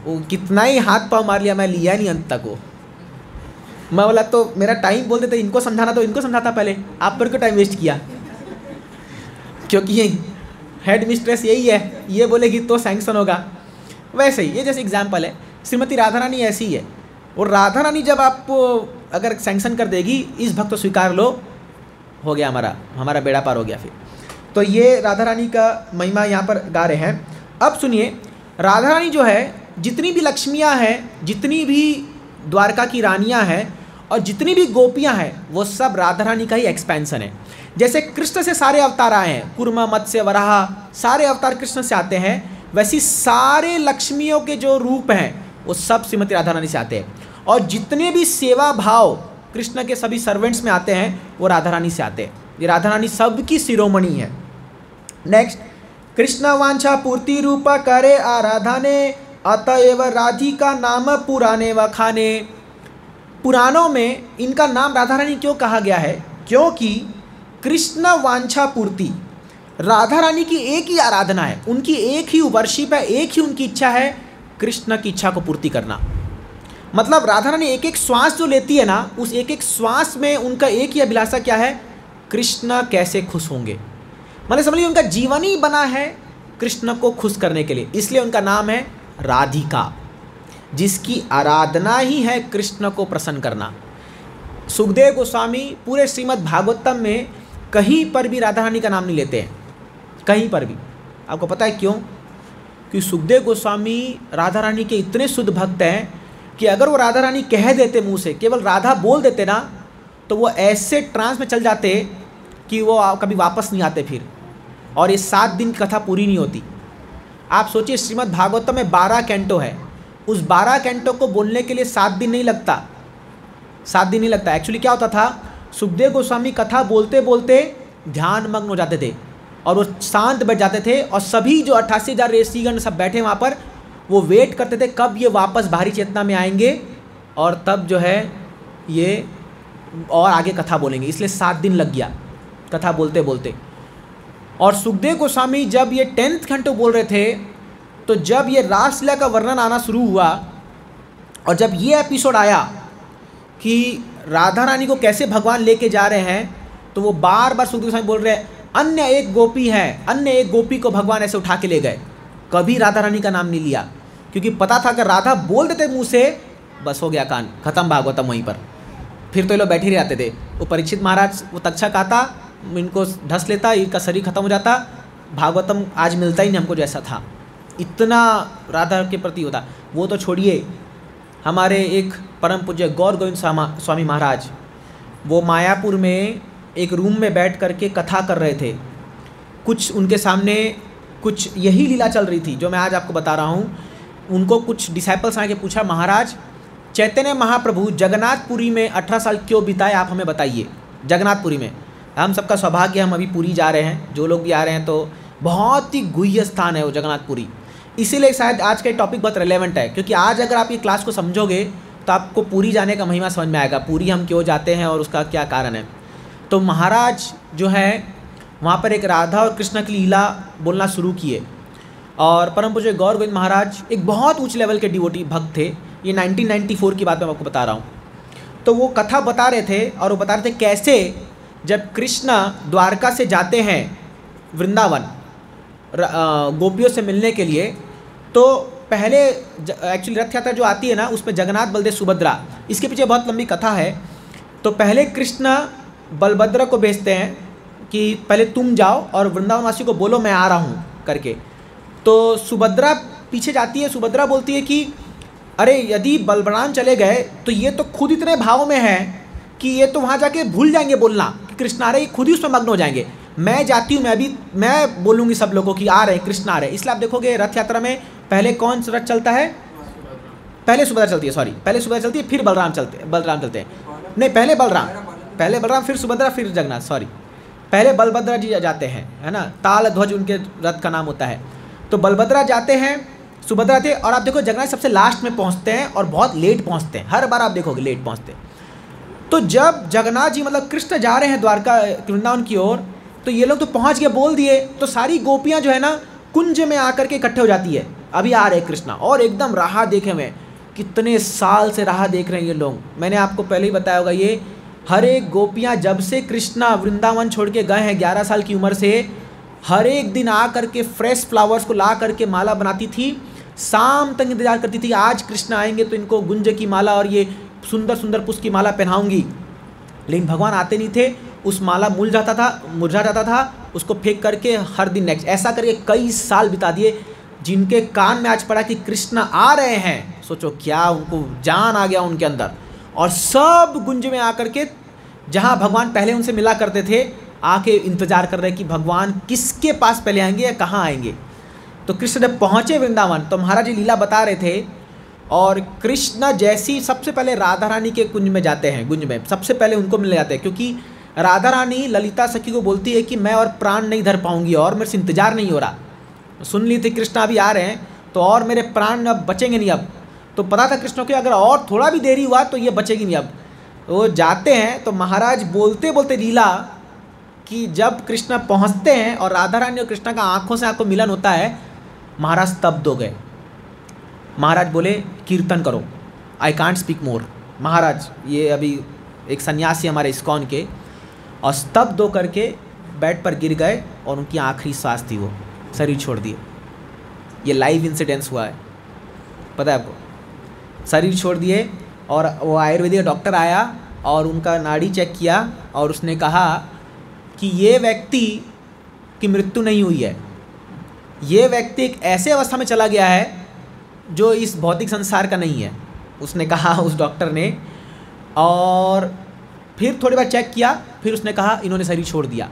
वो कितना ही हाथ पाँव मार लिया, मैं लिया नहीं अंत तक वो। मैं बोला तो मेरा टाइम बोल देते, इनको समझाना तो इनको समझाता पहले, आप पर क्यों टाइम वेस्ट किया। क्योंकि ये हेड मिस्ट्रेस यही है, ये बोलेगी तो सैंक्शन होगा। वैसे ही ये जैसे एग्जाम्पल है, श्रीमती राधा रानी ऐसी ही है। और राधा रानी जब आपको अगर सैंक्शन कर देगी, इस भक्त तो स्वीकार लो, हो गया हमारा बेड़ा पार हो गया फिर। तो ये राधा रानी का महिमा यहाँ पर गा रहे हैं। अब सुनिए, राधा रानी जो है, जितनी भी लक्ष्मियाँ हैं, जितनी भी द्वारका की रानियाँ हैं और जितनी भी गोपियाँ हैं, वो सब राधा रानी का ही एक्सपेंशन है। जैसे कृष्ण से सारे अवतार आए हैं, कुर्मा, मत्स्य, वराह, सारे अवतार कृष्ण से आते हैं, वैसी सारे लक्ष्मियों के जो रूप हैं वो सब श्रीमती राधा रानी से आते हैं। और जितने भी सेवा भाव कृष्ण के सभी सर्वेंट्स में आते हैं वो राधा रानी से आते हैं। ये राधा रानी सबकी शिरोमणि है। नेक्स्ट, कृष्ण वांछा पूर्ति रूप करे आराधने, अतएव राधिका नाम पुराने व खाने। पुराणों में इनका नाम राधा रानी क्यों कहा गया है? क्योंकि कृष्ण वांछा पूर्ति, राधा रानी की एक ही आराधना है, उनकी एक ही वर्शिप है, एक ही उनकी इच्छा है, कृष्ण की इच्छा को पूर्ति करना। मतलब राधा रानी एक एक श्वास जो लेती है ना, उस एक एक श्वास में उनका एक ही अभिलाषा क्या है? कृष्ण कैसे खुश होंगे। मतलब समझ लीजिए उनका जीवन ही बना है कृष्ण को खुश करने के लिए, इसलिए उनका नाम है राधिका, जिसकी आराधना ही है कृष्ण को प्रसन्न करना। सुखदेव गोस्वामी पूरे श्रीमद् भागवतम में कहीं पर भी राधा रानी का नाम नहीं लेते हैं, कहीं पर भी। आपको पता है क्यों? कि सुखदेव गोस्वामी राधा रानी के इतने शुद्ध भक्त हैं कि अगर वो राधा रानी कह देते मुंह से, केवल राधा बोल देते ना, तो वो ऐसे ट्रांस में चल जाते कि वो कभी वापस नहीं आते फिर, और ये 7 दिन की कथा पूरी नहीं होती। आप सोचिए, श्रीमद् भागवतम में 12 कैंटो है, उस 12 कैंटो को बोलने के लिए 7 दिन नहीं लगता, 7 दिन नहीं लगता। एक्चुअली क्या होता था, सुखदेव गोस्वामी कथा बोलते बोलते ध्यान मग्न हो जाते थे और वो शांत बैठ जाते थे, और सभी जो 88,000 ऋषिगण सब बैठे वहाँ पर, वो वेट करते थे कब ये वापस भारी चेतना में आएंगे और तब जो है ये और आगे कथा बोलेंगे। इसलिए 7 दिन लग गया कथा बोलते बोलते। और सुखदेव गोस्वामी जब ये 10th कैंटो बोल रहे थे, तो जब ये रासलीला का वर्णन आना शुरू हुआ और जब ये एपिसोड आया कि राधा रानी को कैसे भगवान लेके जा रहे हैं, तो वो बार बार सुखदेव गोस्वामी बोल रहे हैं अन्य एक गोपी है, अन्य एक गोपी को भगवान ऐसे उठा के ले गए। कभी राधा रानी का नाम नहीं लिया, क्योंकि पता था कि राधा बोल देते मुंह से, बस हो गया कान खत्म भागवतम वहीं पर। फिर तो ये लोग बैठे ही रहते थे। वो परीक्षित महाराज वो तक्षक आता, इनको ढस लेता, इनका शरीर खत्म हो जाता, भागवतम आज मिलता ही नहीं हमको जैसा था। इतना राधा के प्रति होता। वो तो छोड़िए, हमारे एक परम पूज्य गौर गोविंद स्वामी महाराज, वो मायापुर में एक रूम में बैठ करके कथा कर रहे थे। कुछ उनके सामने कुछ यही लीला चल रही थी जो मैं आज आपको बता रहा हूँ। उनको कुछ डिसाइपल्स आके पूछा, महाराज चैतन्य महाप्रभु जगन्नाथपुरी में 18 साल क्यों बिताए, आप हमें बताइए। जगन्नाथपुरी में हम सबका सौभाग्य, हम अभी पुरी जा रहे हैं, जो लोग भी आ रहे हैं, तो बहुत ही गुह्य स्थान है वो जगन्नाथपुरी। इसीलिए शायद आज का टॉपिक बहुत रेलेवेंट है, क्योंकि आज अगर आप ये क्लास को समझोगे तो आपको पुरी जाने का महिमा समझ में आएगा, पुरी हम क्यों जाते हैं और उसका क्या कारण है। तो महाराज जो है वहाँ पर एक राधा और कृष्ण की लीला बोलना शुरू किए, और परम पूज्य गौर गोविंद महाराज एक बहुत उच्च लेवल के डिवोटी भक्त थे। ये 1994 की बात मैं आपको बता रहा हूँ। तो वो कथा बता रहे थे, और वो बता रहे थे कैसे जब कृष्ण द्वारका से जाते हैं वृंदावन गोपियों से मिलने के लिए, तो पहले एक्चुअली रथ यात्रा जो आती है ना, उसमें जगन्नाथ, बलदेव, सुभद्रा, इसके पीछे बहुत लंबी कथा है। तो पहले कृष्ण बलभद्र को भेजते हैं कि पहले तुम जाओ और वृंदावनवासी को बोलो मैं आ रहा हूँ करके। तो सुभद्रा पीछे जाती है। सुभद्रा बोलती है कि अरे यदि बलराम चले गए तो ये तो खुद इतने भाव में है कि ये तो वहाँ जाके भूल जाएंगे बोलना कि कृष्ण आ रहे, खुद ही उसमें मग्न हो जाएंगे। मैं जाती हूँ, मैं बोलूँगी सब लोगों की आ रहे हैं, कृष्ण आ रहे हैं। इसलिए आप देखोगे रथ यात्रा में पहले कौन सा रथ चलता है? पहले सुभद्रा चलती है, सॉरी, पहले सुभद्रा चलती है, फिर बलराम चलते हैं। नहीं, पहले बलराम, फिर सुभद्रा, फिर जगन्नाथ, सॉरी, पहले बलभद्र जी जाते हैं, है ना। ताल ध्वज उनके रथ का नाम होता है। तो बलभद्रा जाते हैं, सुभद्रा थे। और आप देखो जगन्नाथ सबसे लास्ट में पहुंचते हैं और बहुत लेट पहुंचते हैं, हर बार आप देखोगे लेट पहुंचते हैं। तो जब जगन्नाथ जी मतलब कृष्ण जा रहे हैं द्वारका वृंदावन की ओर, तो ये लोग तो पहुंच गए, बोल दिए, तो सारी गोपियां जो है ना कुंज में आकर के इकट्ठे हो जाती है, अभी आ रहे कृष्णा, और एकदम राह देखे हुए, कितने साल से राह देख रहे हैं ये लोग। मैंने आपको पहले ही बताया होगा, ये हर एक गोपियाँ जब से कृष्णा वृंदावन छोड़ के गए हैं 11 साल की उम्र से, हर एक दिन आ करके फ्रेश फ्लावर्स को ला करके माला बनाती थी, शाम तक इंतजार करती थी आज कृष्णा आएंगे तो इनको गुंज की माला और ये सुंदर सुंदर पुष्प की माला पहनाऊंगी। लेकिन भगवान आते नहीं थे, उस माला मुरझा जाता था, उसको फेंक करके हर दिन नेक्स्ट, ऐसा करके कई साल बिता दिए। जिनके कान में आज पड़ा कि कृष्ण आ रहे हैं, सोचो क्या उनको जान आ गया उनके अंदर, और सब गुंज में आकर के जहाँ भगवान पहले उनसे मिला करते थे आके इंतजार कर रहे कि भगवान किसके पास पहले आएंगे या कहाँ आएंगे। तो कृष्ण जब पहुँचे वृंदावन तो महाराज जी लीला बता रहे थे, और कृष्ण जैसी सबसे पहले राधा रानी के कुंज में जाते हैं, गुंज में सबसे पहले उनको मिलने जाते हैं, क्योंकि राधा रानी ललिता सखी को बोलती है कि मैं और प्राण नहीं धर पाऊंगी और मेरे से इंतजार नहीं हो रहा, सुन ली थी कृष्ण अभी आ रहे हैं तो और मेरे प्राण अब बचेंगे नहीं। अब तो पता था कृष्ण को अगर और थोड़ा भी देरी हुआ तो ये बचेगी नहीं। अब वो जाते हैं तो महाराज बोलते बोलते लीला कि जब कृष्ण पहुंचते हैं और राधा रानी और कृष्ण का आंखों से आंखों मिलन होता है, महाराज स्तब्ध हो गए। महाराज बोले कीर्तन करो, आई कांट स्पीक मोर। महाराज ये अभी एक सन्यासी हमारे इस्कॉन के, और स्तब्ध होकर के बेड पर गिर गए और उनकी आखिरी सांस थी, वो शरीर छोड़ दिए। ये लाइव इंसिडेंस हुआ है, पता है आपको, शरीर छोड़ दिए। और वो आयुर्वेदिक डॉक्टर आया और उनका नाड़ी चेक किया और उसने कहा कि ये व्यक्ति की मृत्यु नहीं हुई है, ये व्यक्ति एक ऐसे अवस्था में चला गया है जो इस भौतिक संसार का नहीं है, उसने कहा उस डॉक्टर ने। और फिर थोड़ी बार चेक किया, फिर उसने कहा इन्होंने शरीर छोड़ दिया।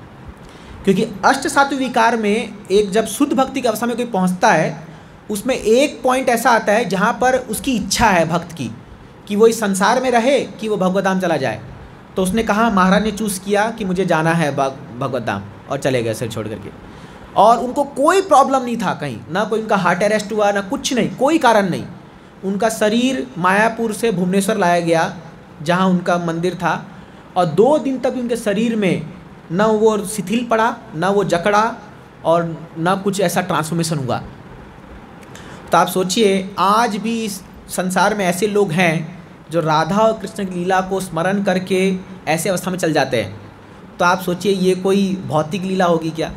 क्योंकि अष्ट सात्विक विकार में एक जब शुद्ध भक्ति की अवस्था में कोई पहुंचता है, उसमें एक पॉइंट ऐसा आता है जहां पर उसकी इच्छा है भक्त की कि वो इस संसार में रहे कि वो भगवत धाम चला जाए। तो उसने कहा, महाराज ने चूज़ किया कि मुझे जाना है भगवत धाम, और चले गए सिर छोड़ करके। और उनको कोई प्रॉब्लम नहीं था कहीं, ना कोई उनका हार्ट अरेस्ट हुआ, ना कुछ नहीं, कोई कारण नहीं। उनका शरीर मायापुर से भुवनेश्वर लाया गया जहाँ उनका मंदिर था, और 2 दिन तक उनके शरीर में न वो शिथिल पड़ा, न वो जकड़ा, और न कुछ ऐसा ट्रांसफॉर्मेशन हुआ। तो आप सोचिए आज भी इस संसार में ऐसे लोग हैं जो राधा और कृष्ण की लीला को स्मरण करके ऐसे अवस्था में चल जाते हैं। तो आप सोचिए ये कोई भौतिक लीला होगी क्या?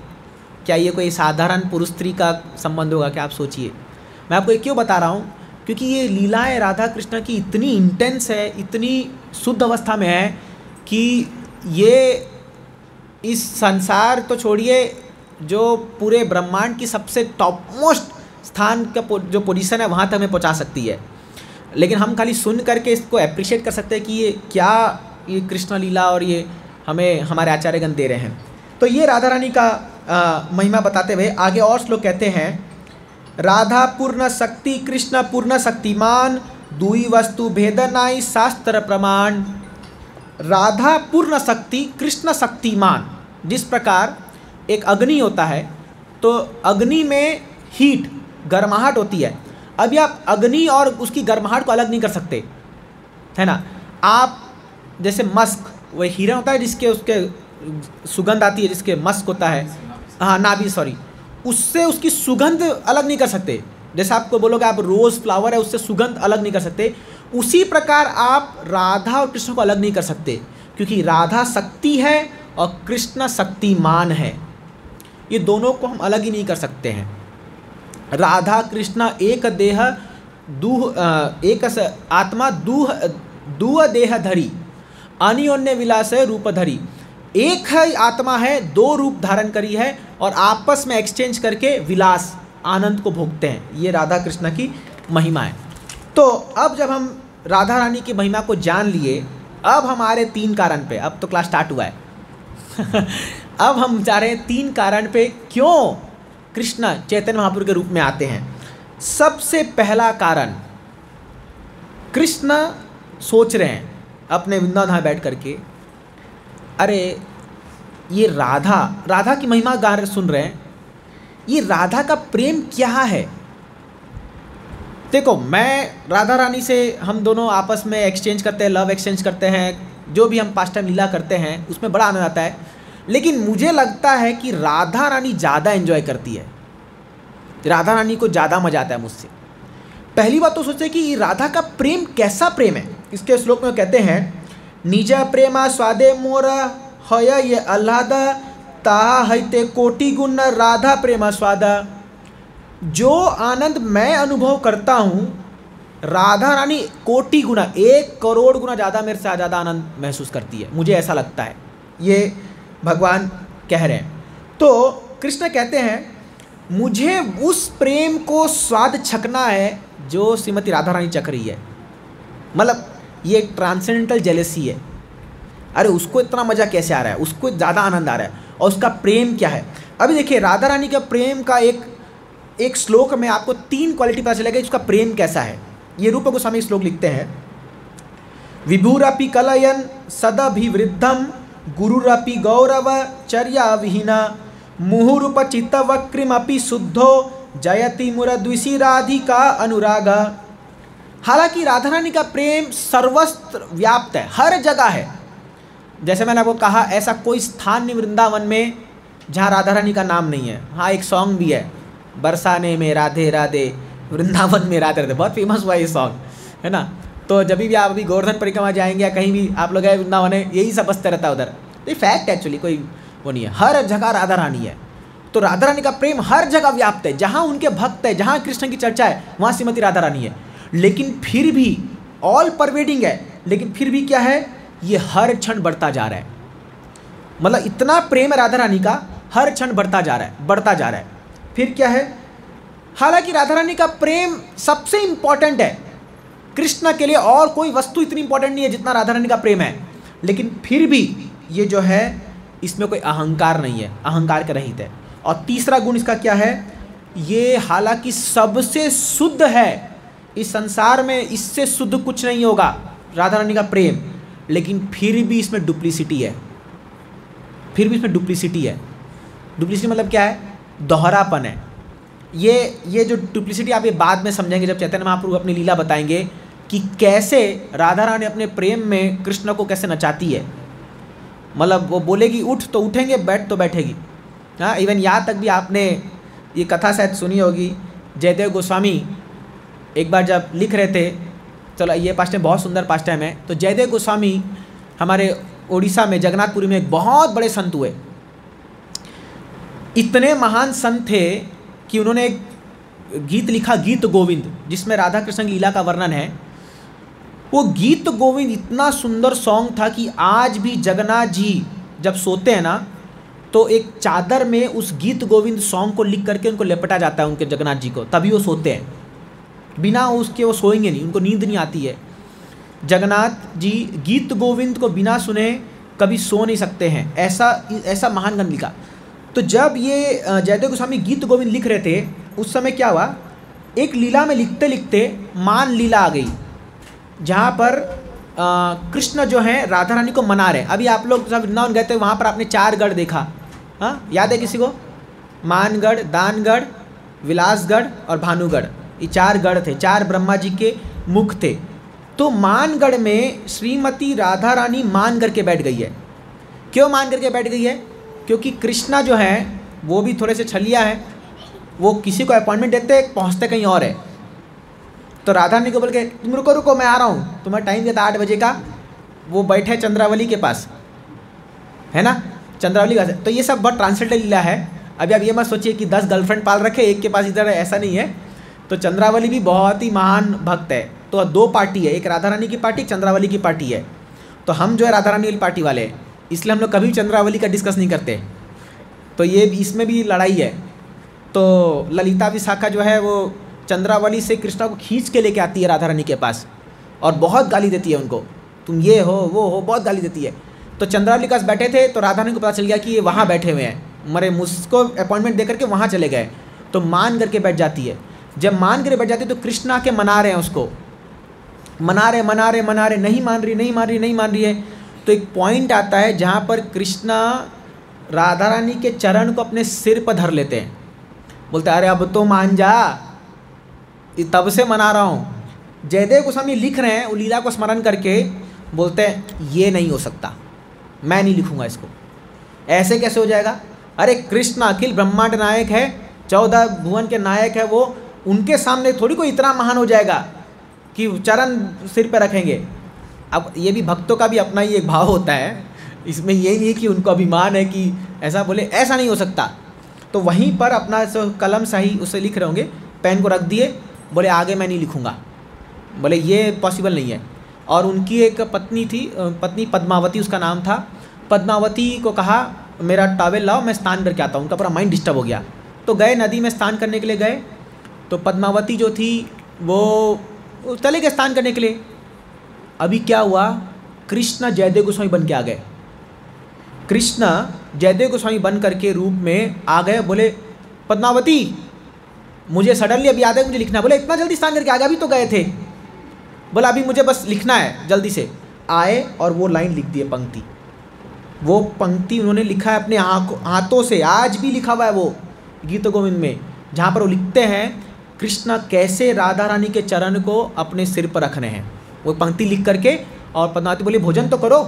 क्या ये कोई साधारण पुरुष स्त्री का संबंध होगा क्या? आप सोचिए। मैं आपको ये क्यों बता रहा हूँ, क्योंकि ये लीलाएं राधा कृष्ण की इतनी इंटेंस है, इतनी शुद्ध अवस्था में है कि ये इस संसार तो छोड़िए, जो पूरे ब्रह्मांड की सबसे टॉप मोस्ट स्थान का जो पोजीशन है वहाँ तक हमें पहुँचा सकती है। लेकिन हम खाली सुन करके इसको अप्रिशिएट कर सकते हैं कि ये क्या, ये कृष्ण लीला और ये हमें हमारे आचार्यगण दे रहे हैं। तो ये राधा रानी का महिमा बताते हुए आगे और श्लोक कहते हैं, राधा पूर्ण शक्ति कृष्ण पूर्ण शक्तिमान, दुई वस्तु भेद नाई शास्त्र प्रमाण। राधा पूर्ण शक्ति कृष्ण शक्तिमान। जिस प्रकार एक अग्नि होता है तो अग्नि में हीट गर्माहट होती है, अभी आप अग्नि और उसकी गर्माहट को अलग नहीं कर सकते, है ना। आप जैसे मस्क, वो हीरा होता है जिसके उसके सुगंध आती है, जिसके मस्क होता है, हाँ नाभि, सॉरी, उससे उसकी सुगंध अलग नहीं कर सकते। जैसे आपको बोलोगे आप रोज़ फ्लावर है, उससे सुगंध अलग नहीं कर सकते, उसी प्रकार आप राधा और कृष्ण को अलग नहीं कर सकते, क्योंकि राधा शक्ति है और कृष्ण शक्तिमान है। ये दोनों को हम अलग ही नहीं कर सकते हैं। राधा कृष्ण एक देह एक आत्मा दूह देह धरी, अन्योन्य विलास रूप धरी। एक ही आत्मा है, 2 रूप धारण करी है और आपस में एक्सचेंज करके विलास आनंद को भोगते हैं। ये राधा कृष्ण की महिमा है। तो अब जब हम राधा रानी की महिमा को जान लिए, अब हमारे 3 कारण पे, अब तो क्लास स्टार्ट हुआ है अब हम जा रहे हैं 3 कारण पे क्यों कृष्ण चैतन्य महाप्रभु के रूप में आते हैं। सबसे पहला कारण, कृष्ण सोच रहे हैं अपने वृंदावन में बैठ करके, अरे ये राधा की महिमा गा सुन रहे हैं, ये राधा का प्रेम क्या है, देखो, मैं राधा रानी से, हम दोनों आपस में एक्सचेंज करते हैं, लव एक्सचेंज करते हैं, जो भी हम पास्ट टाइम लीला करते हैं उसमें बड़ा आनंद आता है। लेकिन मुझे लगता है कि राधा रानी ज़्यादा एंजॉय करती है, राधा रानी को ज़्यादा मजा आता है मुझसे। पहली बात तो सोचे कि राधा का प्रेम कैसा प्रेम है। इसके श्लोक में कहते हैं, निज प्रेमा स्वादे मोरा हय ये आह्लादा ताहा हईते कोटि गुण राधा प्रेमा स्वादा। जो आनंद मैं अनुभव करता हूँ, राधा रानी कोटि गुना, 1 करोड़ गुना ज़्यादा मेरे से ज़्यादा आनंद महसूस करती है, मुझे ऐसा लगता है। ये भगवान कह रहे हैं। तो कृष्ण कहते हैं, मुझे उस प्रेम को स्वाद छकना है जो श्रीमती राधा रानी चख रही है। मतलब ये ट्रांसेंडेंटल जेलेसी है। अरे उसको इतना मज़ा कैसे आ रहा है, उसको ज़्यादा आनंद आ रहा है, और उसका प्रेम क्या है। अभी देखिए, राधा रानी का प्रेम का एक श्लोक में आपको 3 क्वालिटी पता चलेगा, उसका प्रेम कैसा है। ये रूप गोस्वामी श्लोक लिखते हैं, विभुरपि कलयन सदभिवृद्धम गुरुरपि गौरव चर्या विहीना मुहुरूप चित्तवक्रिमपि शुद्धो जयति मुरद्विषी राधिका अनुराग। हालांकि राधा रानी का प्रेम सर्वत्र व्याप्त है, हर जगह है। जैसे मैंने आपको कहा, ऐसा कोई स्थान नहीं वृंदावन में जहाँ राधा रानी का नाम नहीं है। हाँ, एक सॉन्ग भी है, बरसाने में राधे राधे वृंदावन में राधे राधे, बहुत फेमस हुआ ये सॉन्ग, है ना। तो जब भी आप अभी गोवर्धन परिक्रमा जाएंगे या कहीं भी आप लोग गए वृंदावन है, यही सब बसते रहता है उधर। तो ये फैक्ट एक्चुअली कोई वो नहीं है, हर जगह राधा रानी है। तो राधा रानी का प्रेम हर जगह व्याप्त है, जहाँ उनके भक्त है, जहाँ कृष्ण की चर्चा है, वहाँ श्रीमती राधा रानी है। लेकिन फिर भी ऑल परवेडिंग है, लेकिन फिर भी क्या है, ये हर क्षण बढ़ता जा रहा है। मतलब इतना प्रेम है राधा रानी का, हर क्षण बढ़ता जा रहा है, बढ़ता जा रहा है। फिर क्या है, हालांकि राधा रानी का प्रेम सबसे इंपॉर्टेंट है कृष्ण के लिए, और कोई वस्तु इतनी इंपॉर्टेंट नहीं है जितना राधा रानी का प्रेम है। लेकिन फिर भी ये जो है, इसमें कोई अहंकार नहीं है, अहंकार के रहित है। और तीसरा गुण इसका क्या है, ये हालांकि सबसे शुद्ध है इस संसार में, इससे शुद्ध कुछ नहीं होगा राधा रानी का प्रेम, लेकिन फिर भी इसमें डुप्लीसिटी है। फिर भी इसमें डुप्लीसिटी है। डुप्लीसिटी मतलब क्या है, दोहरापन है। ये जो डुप्लीसिटी आप ये बाद में समझेंगे जब चैतन्य महाप्रभु अपनी लीला बताएंगे कि कैसे राधा रानी अपने प्रेम में कृष्ण को कैसे नचाती है। मतलब वो बोलेगी उठ तो उठेंगे, बैठ तो बैठेगी। हाँ, इवन यहाँ तक भी आपने ये कथा शायद सुनी होगी, जयदेव गोस्वामी एक बार जब लिख रहे थे, चलो ये पास्ट टाइम बहुत सुंदर पास्ट टाइम है। तो जयदेव गोस्वामी हमारे उड़ीसा में जगन्नाथपुरी में एक बहुत बड़े संत हुए। इतने महान संत थे कि उन्होंने एक गीत लिखा, गीत गोविंद, जिसमें राधा कृष्ण की लीला का वर्णन है। वो गीत गोविंद इतना सुंदर सॉन्ग था कि आज भी जगन्नाथ जी जब सोते हैं ना, तो एक चादर में उस गीत गोविंद सॉन्ग को लिख करके उनको लपेटा जाता है उनके जगन्नाथ जी को, तभी वो सोते हैं। बिना उसके वो सोएंगे नहीं, उनको नींद नहीं आती है। जगन्नाथ जी गीत गोविंद को बिना सुने कभी सो नहीं सकते हैं, ऐसा महान ग्रंथ लिखा। तो जब ये जयदेव गोस्वामी गीत गोविंद लिख रहे थे, उस समय क्या हुआ, एक लीला में लिखते लिखते मान लीला आ गई, जहाँ पर कृष्ण जो है राधा रानी को मना रहे। अभी आप लोग जब वृंदावन गए थे, वहाँ पर आपने 4 गढ़ देखा, हाँ याद है किसी को? मानगढ़, दानगढ़, विलासगढ़ और भानुगढ़, ये 4 गढ़ थे, 4 ब्रह्मा जी के मुख थे। तो मानगढ़ में श्रीमती राधा रानी मान करके बैठ गई है। क्यों मान करके बैठ गई है? क्योंकि कृष्णा जो है वो भी थोड़े से छलिया है, वो किसी को अपॉइंटमेंट देते पहुँचते कहीं और है। तो राधा रानी को बोल के, तुम रुको रुको मैं आ रहा हूँ, तुम्हें टाइम देता 8 बजे का। वो बैठे चंद्रावली के पास, है ना, चंद्रावली का। तो ये सब बहुत ट्रांसलेटेड लीला है। अभी आप ये मत सोचिए कि 10 गर्लफ्रेंड पाल रखे, एक के पास इधर है, ऐसा नहीं है। तो चंद्रावली भी बहुत ही महान भक्त है। तो 2 पार्टी है, एक राधा रानी की पार्टी, एक चंद्रावली की पार्टी है। तो हम जो है राधा रानी वाली पार्टी वाले हैं, इसलिए हम लोग कभी चंद्रावली का डिस्कस नहीं करते। तो ये इसमें भी लड़ाई है। तो ललिता विशाखा जो है वो चंद्रावली से कृष्णा को खींच के लेके आती है राधा रानी के पास, और बहुत गाली देती है उनको, तुम ये हो वो हो, बहुत गाली देती है। तो चंद्रावली के पास बैठे थे, तो राधा रानी को पता चल गया कि ये वहाँ बैठे हुए हैं, मरे मुझको अपॉइंटमेंट दे करके वहाँ चले गए। तो मान करके बैठ जाती है। जब मान करके बैठ जाती है तो कृष्ण आके मना रहे हैं उसको, मना रहे, नहीं मान रही है। तो एक पॉइंट आता है जहाँ पर कृष्णा राधा रानी के चरण को अपने सिर पर धर लेते हैं, बोलते अरे अब तो मान जा, तब से मना रहा हूँ। जयदेव गोस्वामी लिख रहे हैं, वो लीला को स्मरण करके बोलते हैं ये नहीं हो सकता, मैं नहीं लिखूँगा इसको, ऐसे कैसे हो जाएगा। अरे कृष्ण अखिल ब्रह्मांड नायक है, 14 भुवन के नायक है वो, उनके सामने थोड़ी कोई इतना महान हो जाएगा कि चरण सिर पे रखेंगे। अब ये भी भक्तों का भी अपना ही एक भाव होता है, इसमें ये नहीं है कि उनको अभिमान है कि ऐसा बोले, ऐसा नहीं हो सकता। तो वहीं पर अपना कलम सही उसे लिख रहे होंगे, पेन को रख दिए, बोले आगे मैं नहीं लिखूँगा, बोले ये पॉसिबल नहीं है। और उनकी एक पत्नी थी, पत्नी पद्मावती उसका नाम था, पद्मावती को कहा मेरा टॉवेल लाओ, मैं स्नान करके आता हूँ। उनका पूरा माइंड डिस्टर्ब हो गया, तो गए नदी में स्नान करने के लिए गए। तो पद्मावती जो थी वो चले गए स्नान करने के लिए। अभी क्या हुआ, कृष्ण जयदेव गोस्वामी बन के आ गए। कृष्ण जयदेव गोस्वामी बन करके रूप में आ गए। बोले पद्मावती मुझे सडनली अभी याद है, मुझे लिखना है। बोले इतना जल्दी स्नान करके आ गए, अभी तो गए थे। बोला अभी मुझे बस लिखना है, जल्दी से आए और वो लाइन लिख दिए, पंक्ति। वो पंक्ति उन्होंने लिखा है अपने हाथों से, आज भी लिखा हुआ है वो गीत गोविंद में, जहाँ पर वो लिखते हैं कृष्ण कैसे राधा रानी के चरण को अपने सिर पर रख रहे हैं। वो पंक्ति लिख करके, और पद्मावती बोली भोजन तो करो।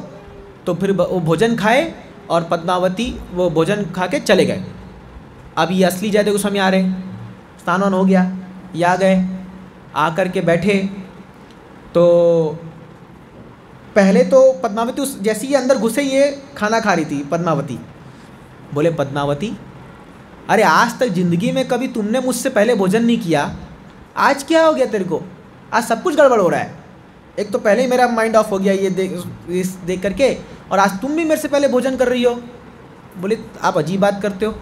तो फिर वो भोजन खाए और पद्मावती वो भोजन खा के चले गए। अब ये असली जयदेव गोस्वामी आ रहे, स्नान वान हो गया, ये आ गए, आकर के बैठे। तो पहले तो पद्मावती उस जैसे ही अंदर घुसे ये खाना खा रही थी पद्मावती। बोले पद्मावती अरे आज तक ज़िंदगी में कभी तुमने मुझसे पहले भोजन नहीं किया, आज क्या हो गया तेरे को, आज सब कुछ गड़बड़ हो रहा है। एक तो पहले ही मेरा माइंड ऑफ हो गया ये देख करके, और आज तुम भी मेरे से पहले भोजन कर रही हो। बोले आप अजीब बात करते हो,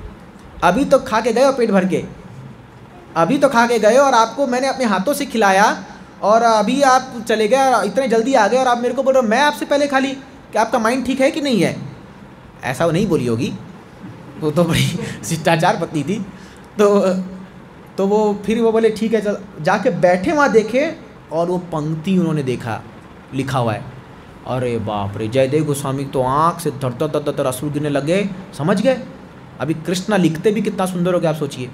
अभी तो खा के गए हो पेट भर के, अभी तो खा के गए और आपको मैंने अपने हाथों से खिलाया, और अभी आप चले गए और इतने जल्दी आ गए और आप मेरे को बोल रहे हो मैं आपसे पहले खा ली। कि आपका माइंड ठीक है कि नहीं है। ऐसा वो नहीं बोली होगी, वो तो बड़ी शिष्टाचार पत्नी थी। तो वो फिर वो बोले ठीक है चल, जाके बैठे वहाँ देखे और वो पंक्ति उन्होंने देखा लिखा हुआ है। अरे बाप रे, जयदेव गोस्वामी तो आँख से धर धर धर धर आंसू गिरने लगे, समझ गए अभी कृष्णा लिखते भी कितना सुंदर हो गया, आप सोचिए।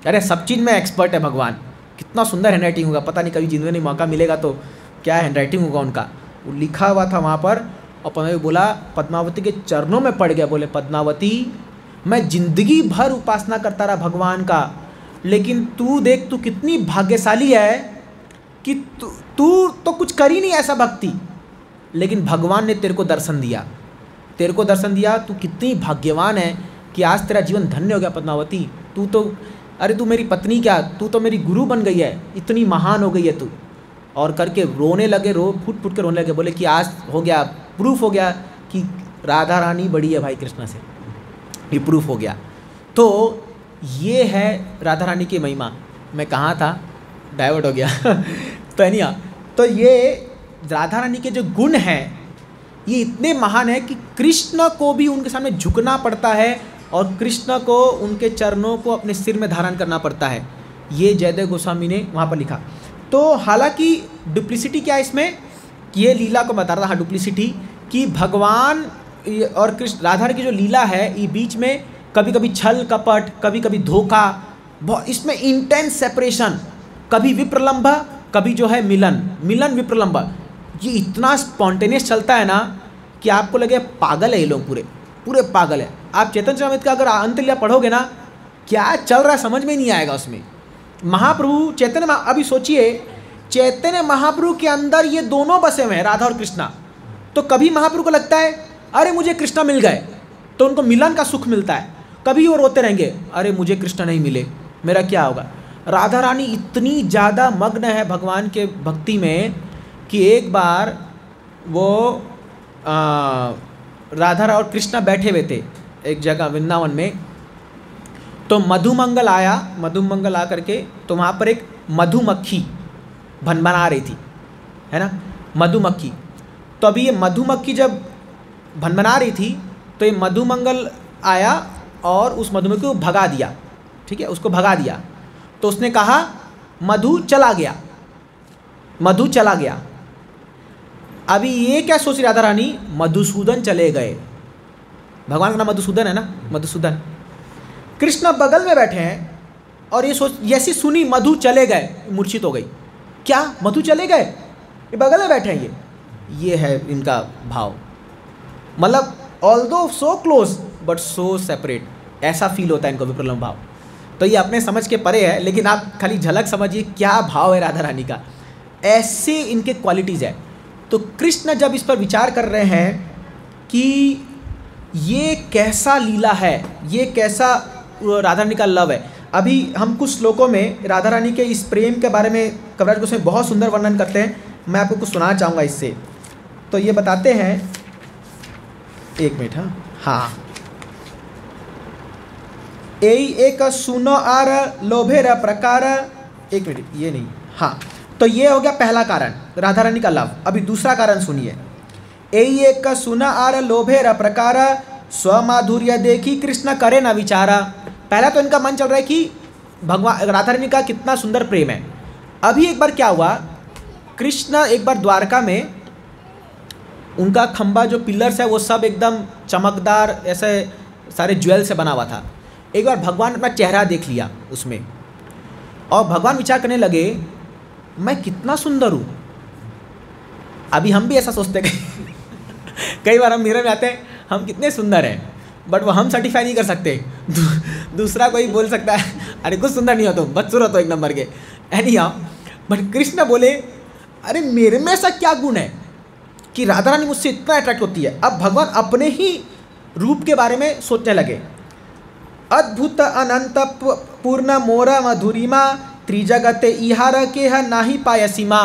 अरे सब चीज़ में एक्सपर्ट है भगवान, कितना सुंदर हैंड राइटिंग होगा, पता नहीं कभी जिंदगी में मौका मिलेगा तो क्या हैंड राइटिंग होगा उनका। वो लिखा हुआ था वहाँ पर, और पद्मावती बोला, पद्मावती के चरणों में पड़ गया। बोले पद्मावती मैं जिंदगी भर उपासना करता रहा भगवान का, लेकिन तू देख तू कितनी भाग्यशाली है कि तू तो कुछ कर ही नहीं ऐसा भक्ति, लेकिन भगवान ने तेरे को दर्शन दिया, तेरे को दर्शन दिया। तू कितनी भाग्यवान है कि आज तेरा जीवन धन्य हो गया पद्मावती। तू तो अरे तू मेरी पत्नी क्या, तू तो मेरी गुरु बन गई है, इतनी महान हो गई है तू। और करके रोने लगे, फुट फुट के रोने लगे। बोले कि आज हो गया, प्रूफ हो गया कि राधा रानी बड़ी है भाई कृष्णा से, ये प्रूफ हो गया। तो ये है राधा रानी की महिमा। मैं कहाँ था, डाइवर्ट हो गया तो एनिया, तो ये राधा रानी के जो गुण हैं ये इतने महान है कि कृष्ण को भी उनके सामने झुकना पड़ता है और कृष्ण को उनके चरणों को अपने सिर में धारण करना पड़ता है। ये जयदेव गोस्वामी ने वहाँ पर लिखा। तो हालांकि डुप्लिसिटी क्या है इसमें, कि ये लीला को बता रहा था, डुप्लिसिटी कि भगवान और कृष्ण राधा की जो लीला है ये बीच में कभी कभी छल कपट, कभी कभी धोखा, इसमें इंटेंस सेपरेशन, कभी विप्रलंब, कभी जो है मिलन, मिलन विप्रलंब, ये इतना स्पॉन्टेनियस चलता है ना कि आपको लगे पागल है ये लोग, पूरे पूरे पागल है। आप चैतन्य चरितामृत का अगर अंतलीला पढ़ोगे ना, क्या चल रहा है समझ में नहीं आएगा उसमें। महाप्रभु चैतन्य, अभी सोचिए चैतन्य महाप्रभु के अंदर ये दोनों बसे हुए हैं, राधा और कृष्णा। तो कभी महाप्रभु को लगता है अरे मुझे कृष्णा मिल गए, तो उनको मिलन का सुख मिलता है। कभी वो रोते रहेंगे, अरे मुझे कृष्णा नहीं मिले, मेरा क्या होगा। राधा रानी इतनी ज़्यादा मग्न है भगवान के भक्ति में कि एक बार वो राधा और कृष्णा बैठे हुए थे एक जगह वृंदावन में। तो मधुमंगल आया, मधुमंगल आ करके तो वहाँ पर एक मधुमक्खी भनभना रही थी, है ना, मधुमक्खी। तो अभी ये मधुमक्खी जब भनभना रही थी तो ये मधुमंगल आया और उस मधुमक्खी को भगा दिया, ठीक है, उसको भगा दिया। तो उसने कहा मधु चला गया, मधु चला गया। अभी ये क्या सोच रही राधा रानी, मधुसूदन चले गए, भगवान का नाम मधुसूदन है ना, मधुसूदन। कृष्ण बगल में बैठे हैं, और ये सोच, जैसी सुनी मधु चले गए, मूर्छित हो गई। क्या मधु चले गए? ये बगल में बैठे हैं ये है इनका भाव। मतलब although so close but so separate, ऐसा फील होता है इनको विप्रलंब भाव। तो ये अपने समझ के परे है, लेकिन आप खाली झलक समझिए क्या भाव है राधा रानी का, ऐसे इनके क्वालिटीज़ है। तो कृष्ण जब इस पर विचार कर रहे हैं कि ये कैसा लीला है, ये कैसा राधा रानी का लव है। अभी हम कुछ श्लोकों में राधा रानी के इस प्रेम के बारे में कविराज गोस्वामी बहुत सुंदर वर्णन करते हैं, मैं आपको कुछ सुनाना चाहूँगा इससे। तो ये बताते हैं, एक मिनट, हाँ, एक सुनो आर लोभेर प्रकार, एक मिनट, ये नहीं, हाँ, तो ये हो गया पहला कारण राधा रानी का लव। अभी दूसरा कारण सुनिए, एक सुना आर लोभेर प्रकार, स्वमाधुर्य देखी कृष्ण करे न विचारा। पहला तो इनका मन चल रहा है कि भगवान राधा रानी का कितना सुंदर प्रेम है। अभी एक बार क्या हुआ, कृष्ण एक बार द्वारका में, उनका खंबा जो पिलर्स है वो सब एकदम चमकदार ऐसे सारे ज्वेल से बना हुआ था। एक बार भगवान अपना चेहरा देख लिया उसमें, और भगवान विचार करने लगे मैं कितना सुंदर हूँ। अभी हम भी ऐसा सोचते हैं कई बार हम मिरर में आते हैं, हम कितने सुंदर हैं, बट वो हम सर्टिफाई नहीं कर सकते। दूसरा कोई बोल सकता है अरे कुछ सुंदर नहीं हो तुम, बदसूरत हो एक नंबर के, एनी हाउ। बट कृष्ण बोले अरे मेरे में ऐसा क्या गुण है कि राधा रानी मुझसे इतना अट्रैक्ट होती है। अब भगवान अपने ही रूप के बारे में सोचने लगे। अद्भुत अनंत पूर्ण मोर मधुरिमा, त्रिजगत इहार के है नाही पाय सीमा।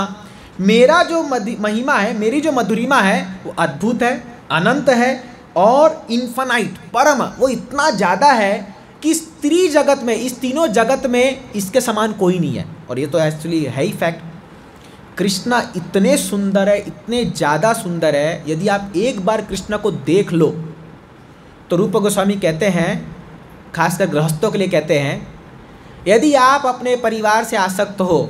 मेरा जो महिमा है, मेरी जो मधुरिमा है वो अद्भुत है, अनंत है और इन्फानाइट परम, वो इतना ज़्यादा है कि स्त्री जगत में, इस तीनों जगत में इसके समान कोई नहीं है। और ये तो एक्चुअली है ही फैक्ट। कृष्णा इतने सुंदर है, इतने ज़्यादा सुंदर है, यदि आप एक बार कृष्ण को देख लो तो रूप गोस्वामी कहते हैं, खासकर गृहस्थों के लिए कहते हैं, यदि आप अपने परिवार से आसक्त हो,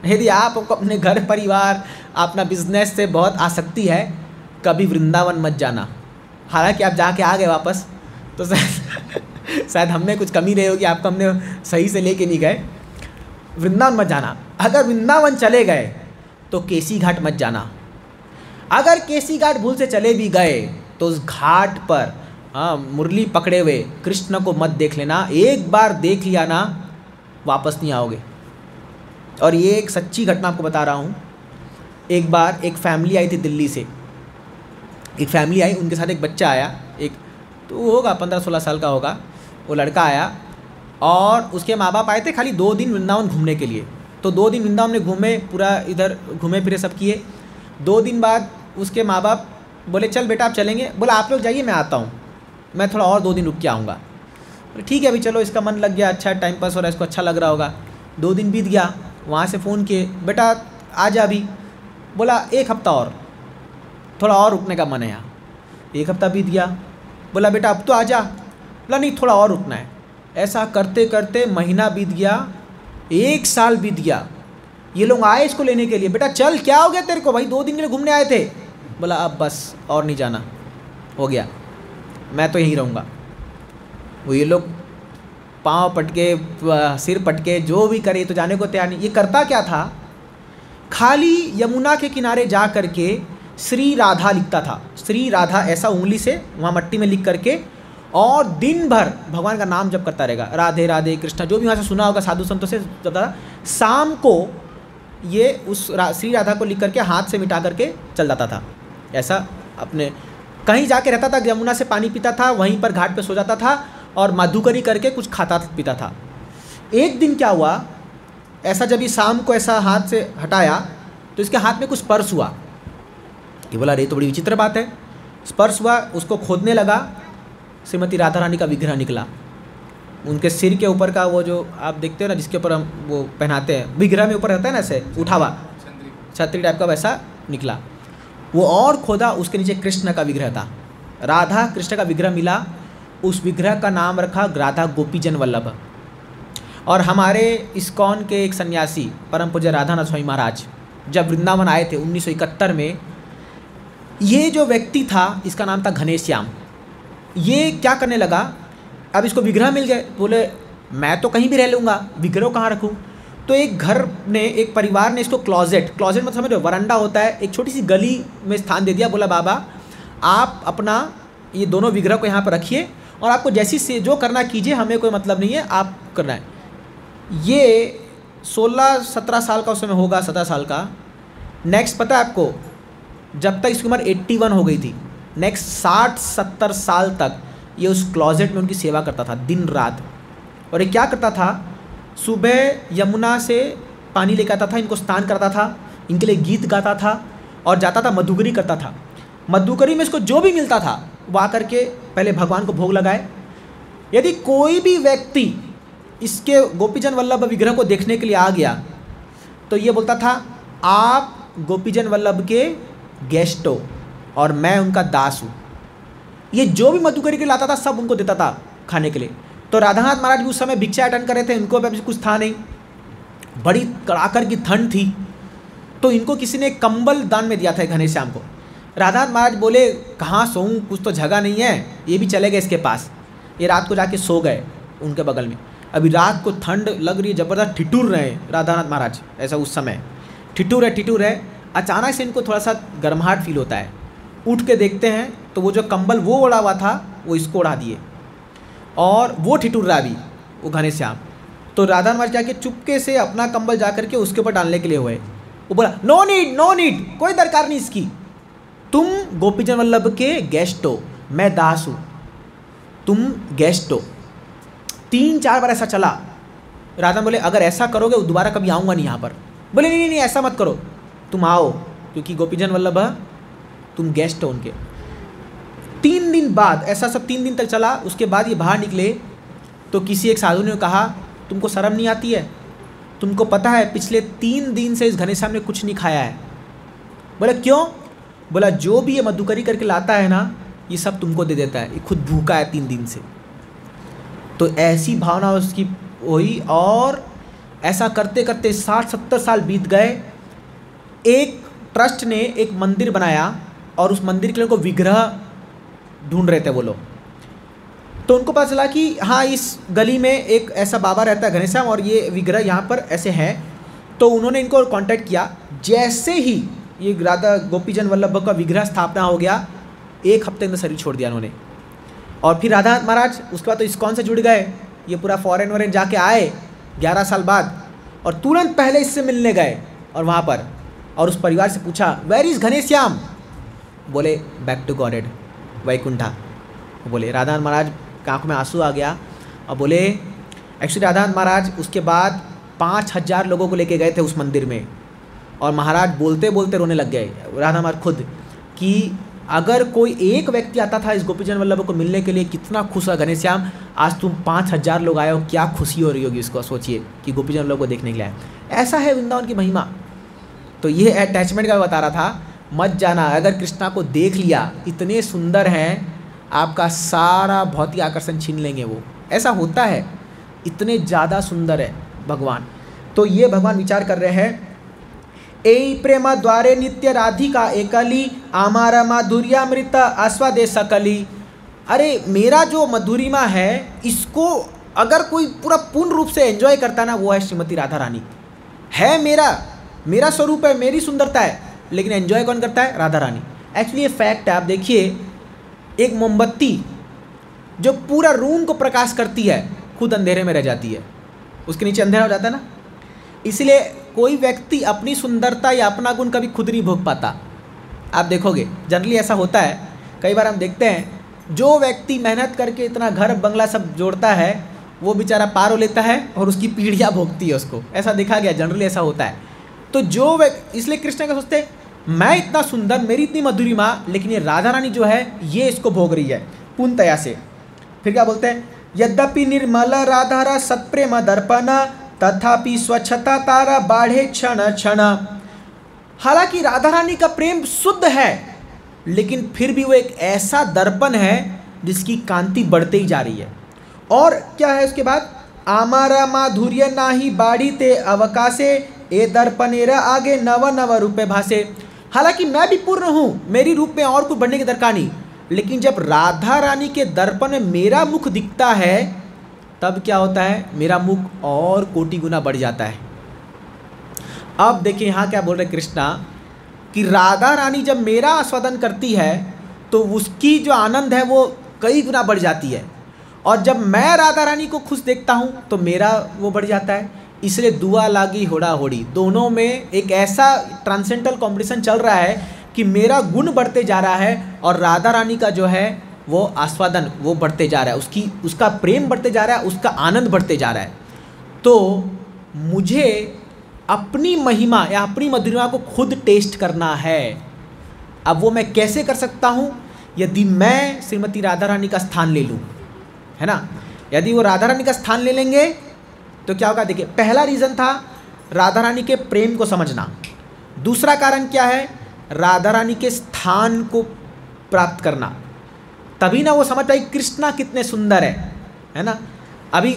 यदि आपको अपने घर परिवार अपना बिजनेस से बहुत आसक्ति है, कभी वृंदावन मत जाना। हालांकि आप जाके आ गए वापस, तो शायद हम में कुछ कमी रही होगी, आपको हमने सही से लेके नहीं गए। वृंदावन मत जाना। अगर वृंदावन चले गए तो केसी घाट मत जाना। अगर केसी घाट भूल से चले भी गए तो उस घाट पर मुरली पकड़े हुए कृष्ण को मत देख लेना। एक बार देख लिया ना वापस नहीं आओगे। और ये एक सच्ची घटना आपको बता रहा हूँ। एक बार एक फैमिली आई थी दिल्ली से, एक फैमिली आई, उनके साथ एक बच्चा आया, एक तो होगा 15-16 साल का होगा, वो लड़का आया और उसके माँ बाप आए थे खाली 2 दिन वृंदावन घूमने के लिए। तो 2 दिन वृंदावन में घूमे, पूरा इधर घूमे फिरे सब किए। 2 दिन बाद उसके माँ बाप बोले चल बेटा आप चलेंगे। बोला आप लोग जाइए, मैं आता हूँ, मैं थोड़ा और 2 दिन रुक के आऊँगा। बोले ठीक है अभी चलो, इसका मन लग गया, अच्छा टाइम पास हो रहा है, इसको अच्छा लग रहा होगा। 2 दिन बीत गया, वहाँ से फ़ोन किए बेटा आ जा अभी। बोला 1 हफ्ता और, थोड़ा और रुकने का मन है यहाँ। 1 हफ्ता बीत गया, बोला बेटा अब तो आ जा। बोला नहीं थोड़ा और रुकना है। ऐसा करते करते महीना बीत गया, 1 साल बीत गया। ये लोग आए इसको लेने के लिए, बेटा चल क्या हो गया तेरे को, भाई 2 दिन के लिए घूमने आए थे। बोला अब बस और नहीं जाना, हो गया, मैं तो यहीं रहूँगा। वो ये लोग पाँव पटके, सिर पटके, जो भी करे तो जाने को तैयार नहीं। ये करता क्या था, खाली यमुना के किनारे जा करके श्री राधा लिखता था। श्री राधा ऐसा उंगली से वहाँ मट्टी में लिख करके, और दिन भर भगवान का नाम जप करता रहेगा, राधे राधे कृष्णा, जो भी वहाँ से सुना होगा साधु संतों से जपता था। शाम को ये उस श्री राधा को लिख करके हाथ से मिटा करके चल जाता था। ऐसा अपने कहीं जाके रहता था, यमुना से पानी पीता था, वहीं पर घाट पे सो जाता था और मधुकरी करके कुछ खाता पीता था। एक दिन क्या हुआ, ऐसा जब ये शाम को ऐसा हाथ से हटाया तो इसके हाथ में कुछ स्पर्श हुआ। ये बोला अरे तो बड़ी विचित्र बात है। स्पर्श हुआ, उसको खोदने लगा, श्रीमती राधा रानी का विग्रह निकला। उनके सिर के ऊपर का वो जो आप देखते हो ना, जिसके ऊपर हम वो पहनाते हैं, विग्रह में ऊपर रहता है ना ऐसे उठा हुआ, छतरी टाइप का, वैसा निकला। वो और खोदा, उसके नीचे कृष्ण का विग्रह था। राधा कृष्ण का विग्रह मिला, उस विग्रह का नाम रखा राधा गोपीजन वल्लभ। और हमारे इस्कॉन के एक सन्यासी परम पूज्य राधानाथ स्वामी महाराज जब वृंदावन आए थे 1971 में, ये जो व्यक्ति था इसका नाम था घनेश्याम। ये क्या करने लगा, अब इसको विग्रह मिल गए, बोले मैं तो कहीं भी रह लूँगा, विग्रह कहाँ रखूँ। तो एक घर ने, एक परिवार ने इसको क्लॉजेट मतलब समझ रहे हो, वरांडा होता है, एक छोटी सी गली में स्थान दे दिया। बोला बाबा आप अपना ये दोनों विग्रह को यहाँ पर रखिए और आपको जैसी से जो करना कीजिए, हमें कोई मतलब नहीं है, आप करना है। ये 16-17 साल का उस समय होगा, 17 साल का। नेक्स्ट पता है आपको, जब तक इसकी उम्र 81 हो गई थी, नेक्स्ट 60-70 साल तक ये उस क्लॉजेट में उनकी सेवा करता था दिन रात। और ये क्या करता था, सुबह यमुना से पानी लेकर आता था, इनको स्नान करता था, इनके लिए गीत गाता था और जाता था मधुकरी करता था। मधुकरी में इसको जो भी मिलता था वो आकर के पहले भगवान को भोग लगाए। यदि कोई भी व्यक्ति इसके गोपीजन वल्लभ विग्रह को देखने के लिए आ गया तो ये बोलता था आप गोपीजन वल्लभ के गेस्ट हो और मैं उनका दास हूँ। ये जो भी मधुकरी के लाता था सब उनको देता था खाने के लिए। तो राधानाथ महाराज भी उस समय भिक्षा अटन कर रहे थे, इनको भी कुछ था नहीं, बड़ी कड़ाकर की ठंड थी, तो इनको किसी ने कंबल दान में दिया था घनश्याम को। राधानाथ महाराज बोले कहाँ सोऊं, कुछ तो जगह नहीं है। ये भी चले गए इसके पास, ये रात को जाके सो गए उनके बगल में। अभी रात को ठंड लग रही है, ज़बरदस्त ठिठुर रहे राधानाथ महाराज, ऐसा उस समय ठिठुर है। अचानक से इनको थोड़ा सा गर्माहट फील होता है, उठ के देखते हैं तो वो जो कंबल वो ओढ़ा हुआ था वो इसको उड़ा दिए और वो ठिठुर रहा भी वो घनश्याम। तो राधा महाराज जाके चुपके से अपना कंबल जा करके उसके ऊपर डालने के लिए हुए। वो बोला नो नीड, कोई दरकार नहीं इसकी, तुम गोपीजन वल्लभ के गेस्ट हो, मैं दास हूँ, तुम गेस्ट हो। 3-4 बार ऐसा चला। राधा बोले अगर ऐसा करोगे दोबारा कभी आऊँगा नहीं यहाँ पर। बोले नहीं ऐसा मत करो, तुम आओ, क्योंकि गोपीजन वल्लभ तुम गेस्ट हो उनके। 3 दिन बाद ऐसा सब 3 दिन तक चला। उसके बाद ये बाहर निकले तो किसी एक साधु ने कहा तुमको शर्म नहीं आती है, तुमको पता है पिछले 3 दिन से इस घनश्याम ने कुछ नहीं खाया है। बोला क्यों? बोला जो भी ये मधुकरी करके लाता है ना ये सब तुमको दे देता है, ये खुद भूखा है 3 दिन से। तो ऐसी भावना उसकी हुई और ऐसा करते करते 60-70 साल बीत गए। एक ट्रस्ट ने एक मंदिर बनाया और उस मंदिर के लिए को विग्रह ढूंढ रहे थे वो लोग। तो उनको पता चला कि हाँ इस गली में एक ऐसा बाबा रहता है घनश्याम और ये विग्रह यहाँ पर ऐसे हैं। तो उन्होंने इनको कांटेक्ट किया। जैसे ही ये राधा गोपीजन वल्लभ का विग्रह स्थापना हो गया, 1 हफ्ते अंदर शरीर छोड़ दिया उन्होंने। और फिर राधा महाराज उसके बाद तो इस्कॉन से जुड़ गए, ये पूरा फॉरेन वॉरेन जाके आए 11 साल बाद और तुरंत पहले इससे मिलने गए और वहाँ पर और उस परिवार से पूछा वेयर इज़ घनश्याम? बोले बैक टू गॉडेड, वैकुंठा। बोले राधा महाराज की आँखों में आंसू आ गया और बोले एक्चुअली राधा महाराज उसके बाद 5000 लोगों को लेके गए थे उस मंदिर में और महाराज बोलते बोलते रोने लग गए, राधा महाराज खुद, कि अगर कोई एक व्यक्ति आता था इस गोपीजन वल्लभ को मिलने के लिए कितना खुश हुआ घनश्याम, आज तुम 5000 लोग आए हो, क्या खुशी हो रही होगी इसको, सोचिए कि गोपीजन वल्लभ को देखने के लिए आए। ऐसा है वृंदावन की महिमा। तो ये अटैचमेंट का बता रहा था, मत जाना, अगर कृष्णा को देख लिया, इतने सुंदर हैं, आपका सारा भौतिक आकर्षण छीन लेंगे वो, ऐसा होता है, इतने ज़्यादा सुंदर है भगवान। तो ये भगवान विचार कर रहे हैं, ए प्रेमा द्वारे नित्य राधिका एकली, आमारा माधुर्यामृत आस्वादे सकली। अरे मेरा जो मधुरिमा है इसको अगर कोई पूरा पूर्ण रूप से एंजॉय करता ना, वो है श्रीमती राधा रानी। है मेरा स्वरूप है, मेरी सुंदरता है, लेकिन एंजॉय कौन करता है? राधा रानी। एक्चुअली ये फैक्ट है। आप देखिए एक मोमबत्ती जो पूरा रूम को प्रकाश करती है खुद अंधेरे में रह जाती है, उसके नीचे अंधेरा हो जाता है ना। इसलिए कोई व्यक्ति अपनी सुंदरता या अपना गुण कभी खुद नहीं भोग पाता। आप देखोगे जनरली ऐसा होता है, कई बार हम देखते हैं जो व्यक्ति मेहनत करके इतना घर बंगला सब जोड़ता है वो बेचारा पार हो लेता है और उसकी पीढ़ियाँ भोगती है उसको, ऐसा देखा गया, जनरली ऐसा होता है। तो जो व्यक्ति, इसलिए कृष्ण का सोचते मैं इतना सुंदर, मेरी इतनी मधुरिमा, लेकिन ये राधा रानी जो है ये इसको भोग रही है पूर्णतया से। फिर क्या बोलते हैं, यद्यपि निर्मल राधारा सत्प्रेम दर्पण, तथापि स्वच्छता तारा बाढ़े क्षण क्षण। हालांकि राधा रानी का प्रेम शुद्ध है, लेकिन फिर भी वो एक ऐसा दर्पण है जिसकी कांति बढ़ते ही जा रही है। और क्या है उसके बाद, आमारा माधुर्य नाही बाढ़ी ते अवकाशे, ए दर्पणेरा आगे नव नव रूपे भासे। हालांकि मैं भी पूर्ण हूँ, मेरी रूप में और कुछ बढ़ने की दरकार नहीं, लेकिन जब राधा रानी के दर्पण में मेरा मुख दिखता है तब क्या होता है, मेरा मुख और कोटि गुना बढ़ जाता है। अब देखिए यहाँ क्या बोल रहे कृष्णा कि राधा रानी जब मेरा आस्वादन करती है तो उसकी जो आनंद है वो कई गुना बढ़ जाती है, और जब मैं राधा रानी को खुश देखता हूँ तो मेरा वो बढ़ जाता है। इसलिए दुआ लागी होड़ा होड़ी, दोनों में एक ऐसा ट्रांसेंडेंटल कॉम्पिटिशन चल रहा है कि मेरा गुण बढ़ते जा रहा है और राधा रानी का जो है वो आस्वादन वो बढ़ते जा रहा है, उसका प्रेम बढ़ते जा रहा है, उसका आनंद बढ़ते जा रहा है। तो मुझे अपनी महिमा या अपनी मधुरिमा को खुद टेस्ट करना है। अब वो मैं कैसे कर सकता हूँ? यदि मैं श्रीमती राधा रानी का स्थान ले लूँ, है ना। यदि वो राधा रानी का स्थान ले लेंगे तो क्या होगा? देखिए, पहला रीज़न था राधा रानी के प्रेम को समझना। दूसरा कारण क्या है? राधा रानी के स्थान को प्राप्त करना। तभी ना वो समझ पाई कृष्णा कितने सुंदर है ना। अभी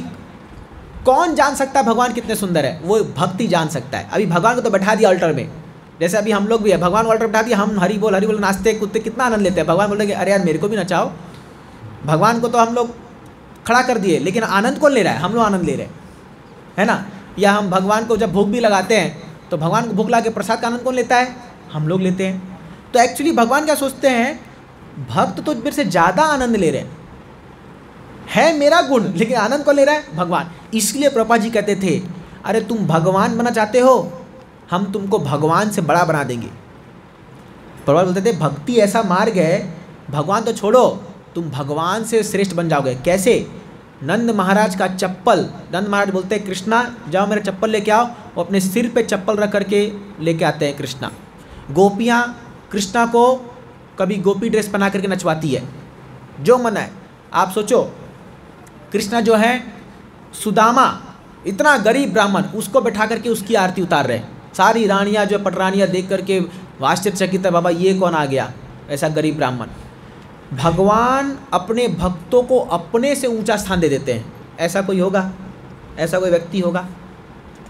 कौन जान सकता है भगवान कितने सुंदर है? वो भक्ति जान सकता है। अभी भगवान को तो बैठा दिया अल्टर में, जैसे अभी हम लोग भी है, भगवान को अल्टर बैठा दिया, हम हरी बोल नाचते कूदते कितना आनंद लेते हैं। भगवान बोलेंगे अरे यार मेरे को भी नचाओ। भगवान को तो हम लोग खड़ा कर दिए, लेकिन आनंद कौन ले रहा है? हम लोग आनंद ले रहे हैं, है ना। या हम भगवान को जब भोग भी लगाते हैं तो भगवान को भोग ला के प्रसाद का आनंद कौन लेता है? हम लोग लेते हैं। तो एक्चुअली भगवान क्या सोचते हैं, भक्त तो मेरे से ज़्यादा आनंद ले रहे हैं, है मेरा गुण, लेकिन आनंद कौन ले रहा है? भगवान। इसलिए प्रभुपाद जी कहते थे अरे तुम भगवान बनना चाहते हो, हम तुमको भगवान से बड़ा बना देंगे। प्रभुपाद बोलते थे भक्ति ऐसा मार्ग है, भगवान तो छोड़ो, तुम भगवान से श्रेष्ठ बन जाओगे। कैसे? नंद महाराज का चप्पल, नंद महाराज बोलते हैं कृष्णा जाओ मेरा चप्पल लेके आओ, वो अपने सिर पे चप्पल रख करके लेके आते हैं कृष्णा। गोपियाँ कृष्णा को कभी गोपी ड्रेस पहना करके नचवाती है, जो मन है। आप सोचो कृष्णा जो है, सुदामा इतना गरीब ब्राह्मण, उसको बैठा करके उसकी आरती उतार रहे हैं। सारी रानियाँ जो पटरानियाँ देख करके आश्चर्यचकित है, बाबा ये कौन आ गया ऐसा गरीब ब्राह्मण। भगवान अपने भक्तों को अपने से ऊंचा स्थान दे देते हैं। ऐसा कोई होगा? ऐसा कोई व्यक्ति होगा?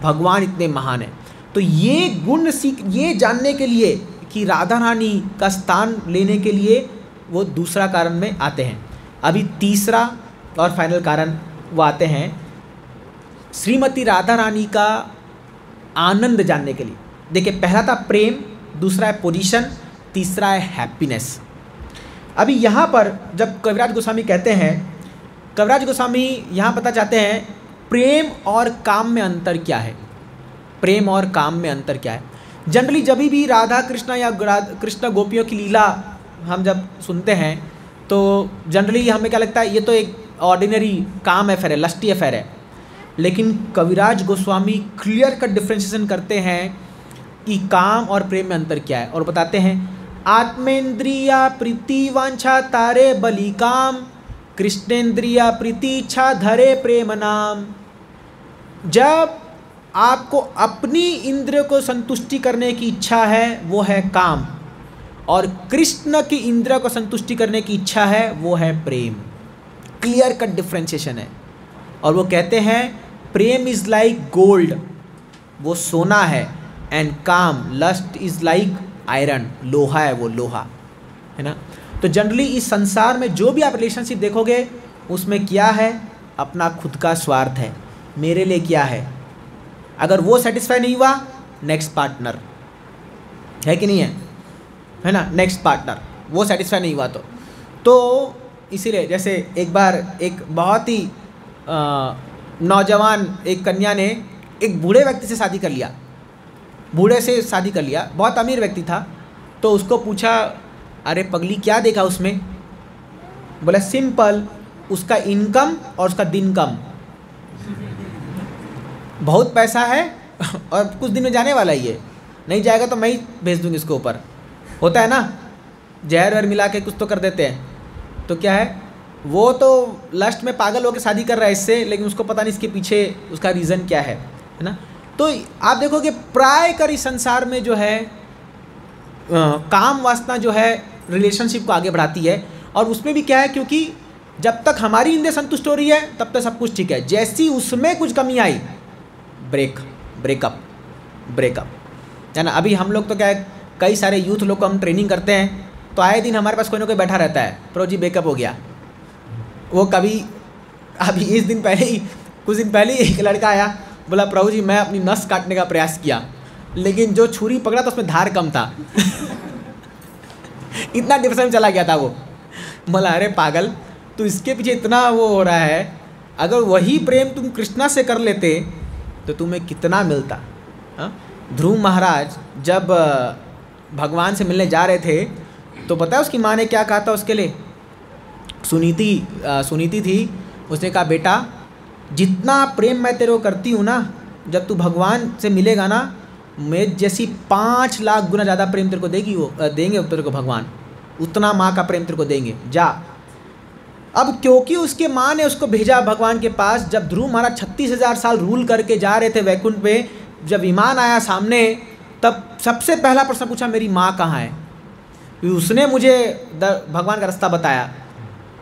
भगवान इतने महान है। तो ये गुण ये जानने के लिए कि राधा रानी का स्थान लेने के लिए वो दूसरा कारण में आते हैं। अभी तीसरा और फाइनल कारण वो आते हैं श्रीमती राधा रानी का आनंद जानने के लिए। देखिए, पहला था प्रेम, दूसरा है पोजीशन, तीसरा है हैप्पीनेस। अभी यहाँ पर जब कविराज गोस्वामी कहते हैं, कविराज गोस्वामी यहाँ पता चाहते हैं प्रेम और काम में अंतर क्या है। प्रेम और काम में अंतर क्या है? जनरली जब भी राधा कृष्णा या कृष्ण गोपियों की लीला हम जब सुनते हैं तो जनरली हमें क्या लगता है, ये तो एक ऑर्डिनरी काम अफेयर है, लस्टी अफेयर है। लेकिन कविराज गोस्वामी क्लियर कट डिफ्रेंशिएशन करते हैं कि काम और प्रेम में अंतर क्या है, और बताते हैं आत्मेंद्रिया प्रीति वांछा तारे बलि काम, कृष्णेंद्रिया प्रीति इच्छा धरे प्रेम नाम। जब आपको अपनी इंद्रियों को संतुष्टि करने की इच्छा है वो है काम, और कृष्ण की इंद्रियों को संतुष्टि करने की इच्छा है वो है प्रेम। क्लियर कट डिफ्रेंशिएशन है। और वो कहते हैं प्रेम इज़ लाइक गोल्ड, वो सोना है, एंड काम लस्ट इज़ लाइक आयरन, लोहा है, वो लोहा है ना। तो जनरली इस संसार में जो भी आप रिलेशनशिप देखोगे उसमें क्या है? अपना खुद का स्वार्थ है, मेरे लिए क्या है। अगर वो सेटिस्फाई नहीं हुआ, नेक्स्ट पार्टनर है कि नहीं है ना, नेक्स्ट पार्टनर, वो सेटिस्फाई नहीं हुआ तो इसीलिए जैसे एक बार एक बहुत ही नौजवान एक कन्या ने एक बूढ़े व्यक्ति से शादी कर लिया, बहुत अमीर व्यक्ति था। तो उसको पूछा अरे पगली क्या देखा उसमें? बोला सिंपल, उसका इनकम और उसका दिन कम। बहुत पैसा है और कुछ दिन में जाने वाला ही है, नहीं जाएगा तो मैं ही भेज दूँगी इसको ऊपर। होता है ना, जहर वहर मिला के कुछ तो कर देते हैं। तो क्या है, वो तो लस्ट में पागल होकर शादी कर रहा है इससे, लेकिन उसको पता नहीं इसके पीछे उसका रीज़न क्या है ना। तो आप देखोगे प्राय कर इस संसार में जो है काम वासना जो है रिलेशनशिप को आगे बढ़ाती है। और उसमें भी क्या है, क्योंकि जब तक हमारी इंद्रिय संतुष्ट हो रही है तब तक सब कुछ ठीक है। जैसी उसमें कुछ कमी आई, ब्रेकअप है ना। अभी हम लोग तो क्या है, कई सारे यूथ लोग को हम ट्रेनिंग करते हैं तो आए दिन हमारे पास कोई ना कोई बैठा रहता है, प्रो जी ब्रेकअप हो गया। वो कभी अभी इस दिन पहले ही, कुछ दिन पहले ही एक लड़का आया, बोला प्रभु जी मैं अपनी नस काटने का प्रयास किया, लेकिन जो छुरी पकड़ा तो उसमें धार कम था। इतना डिप्रेशन में चला गया था वो। बोला अरे पागल, तो इसके पीछे इतना वो हो रहा है, अगर वही प्रेम तुम कृष्णा से कर लेते तो तुम्हें कितना मिलता। ध्रुव महाराज जब भगवान से मिलने जा रहे थे तो पता है उसकी माँ ने क्या कहा था उसके लिए? सुनीति थी, उसने कहा बेटा जितना प्रेम मैं तेरे को करती हूँ ना, जब तू भगवान से मिलेगा ना, मैं जैसी 5 लाख गुना ज़्यादा प्रेम तेरे को देगी, वो देंगे तेरे को भगवान, उतना माँ का प्रेम तेरे को देंगे, जा। अब क्योंकि उसके माँ ने उसको भेजा भगवान के पास, जब ध्रुव महाराज 36,000 साल रूल करके जा रहे थे वैकुंठ पे, जब विमान आया सामने, तब सबसे पहला प्रश्न पूछा मेरी माँ कहाँ है? उसने मुझे भगवान का रास्ता बताया।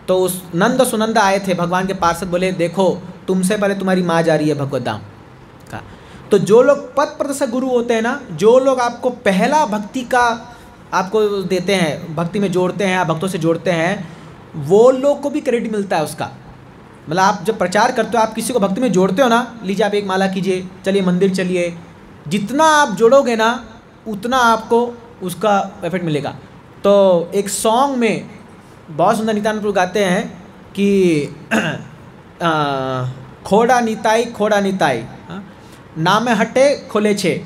तो उस नंद सुनंदा आए थे भगवान के पार्षद, बोले देखो तुमसे पहले तुम्हारी माँ जा रही है भगवत धाम का। तो जो लोग पद प्रदर्शक गुरु होते हैं ना, जो लोग आपको पहला भक्ति का आपको देते हैं, भक्ति में जोड़ते हैं, भक्तों से जोड़ते हैं, वो लोग को भी क्रेडिट मिलता है उसका। मतलब आप जब प्रचार करते हो, आप किसी को भक्ति में जोड़ते हो ना, लीजिए आप एक माला कीजिए, चलिए मंदिर चलिए, जितना आप जोड़ोगे ना उतना आपको उसका इफेक्ट मिलेगा। तो एक सॉन्ग में बहुत सुंदर नित्यानंद प्रभु गाते हैं कि खोड़ा निताई नाम में हटे खोले छे,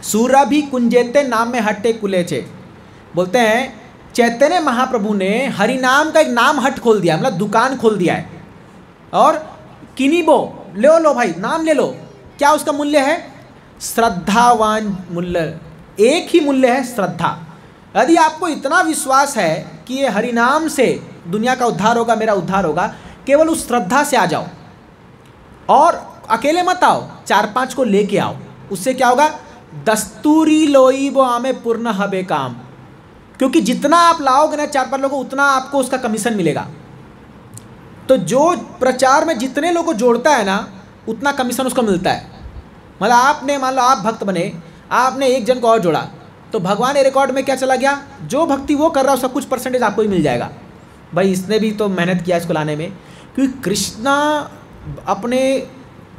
सूरा भी कुंजेते नाम में हटे कुले छे। बोलते हैं चैतन्य महाप्रभु ने हरि नाम का एक नाम हट खोल दिया, मतलब दुकान खोल दिया है, और किनिबो लो भाई नाम ले लो। क्या उसका मूल्य है? श्रद्धावान मूल्य, एक ही मूल्य है, श्रद्धा। यदि आपको इतना विश्वास है कि ये हरिनाम से दुनिया का उद्धार होगा, मेरा उद्धार होगा, केवल उस श्रद्धा से आ जाओ, और अकेले मत आओ, 4-5 को लेके आओ। उससे क्या होगा? दस्तूरी लोई वो आमे पूर्ण हबे काम। क्योंकि जितना आप लाओगे ना 4-5 लोगों, उतना आपको उसका कमीशन मिलेगा। तो जो प्रचार में जितने लोगों को जोड़ता है ना, उतना कमीशन उसको मिलता है। मतलब आपने, मान लो आप भक्त बने, आपने एक जन को और जोड़ा, तो भगवान के रिकॉर्ड में क्या चला गया? जो भक्ति वो कर रहा है उसका कुछ परसेंटेज आपको ही मिल जाएगा। भाई इसने भी तो मेहनत किया इसको लाने में। क्योंकि कृष्णा अपने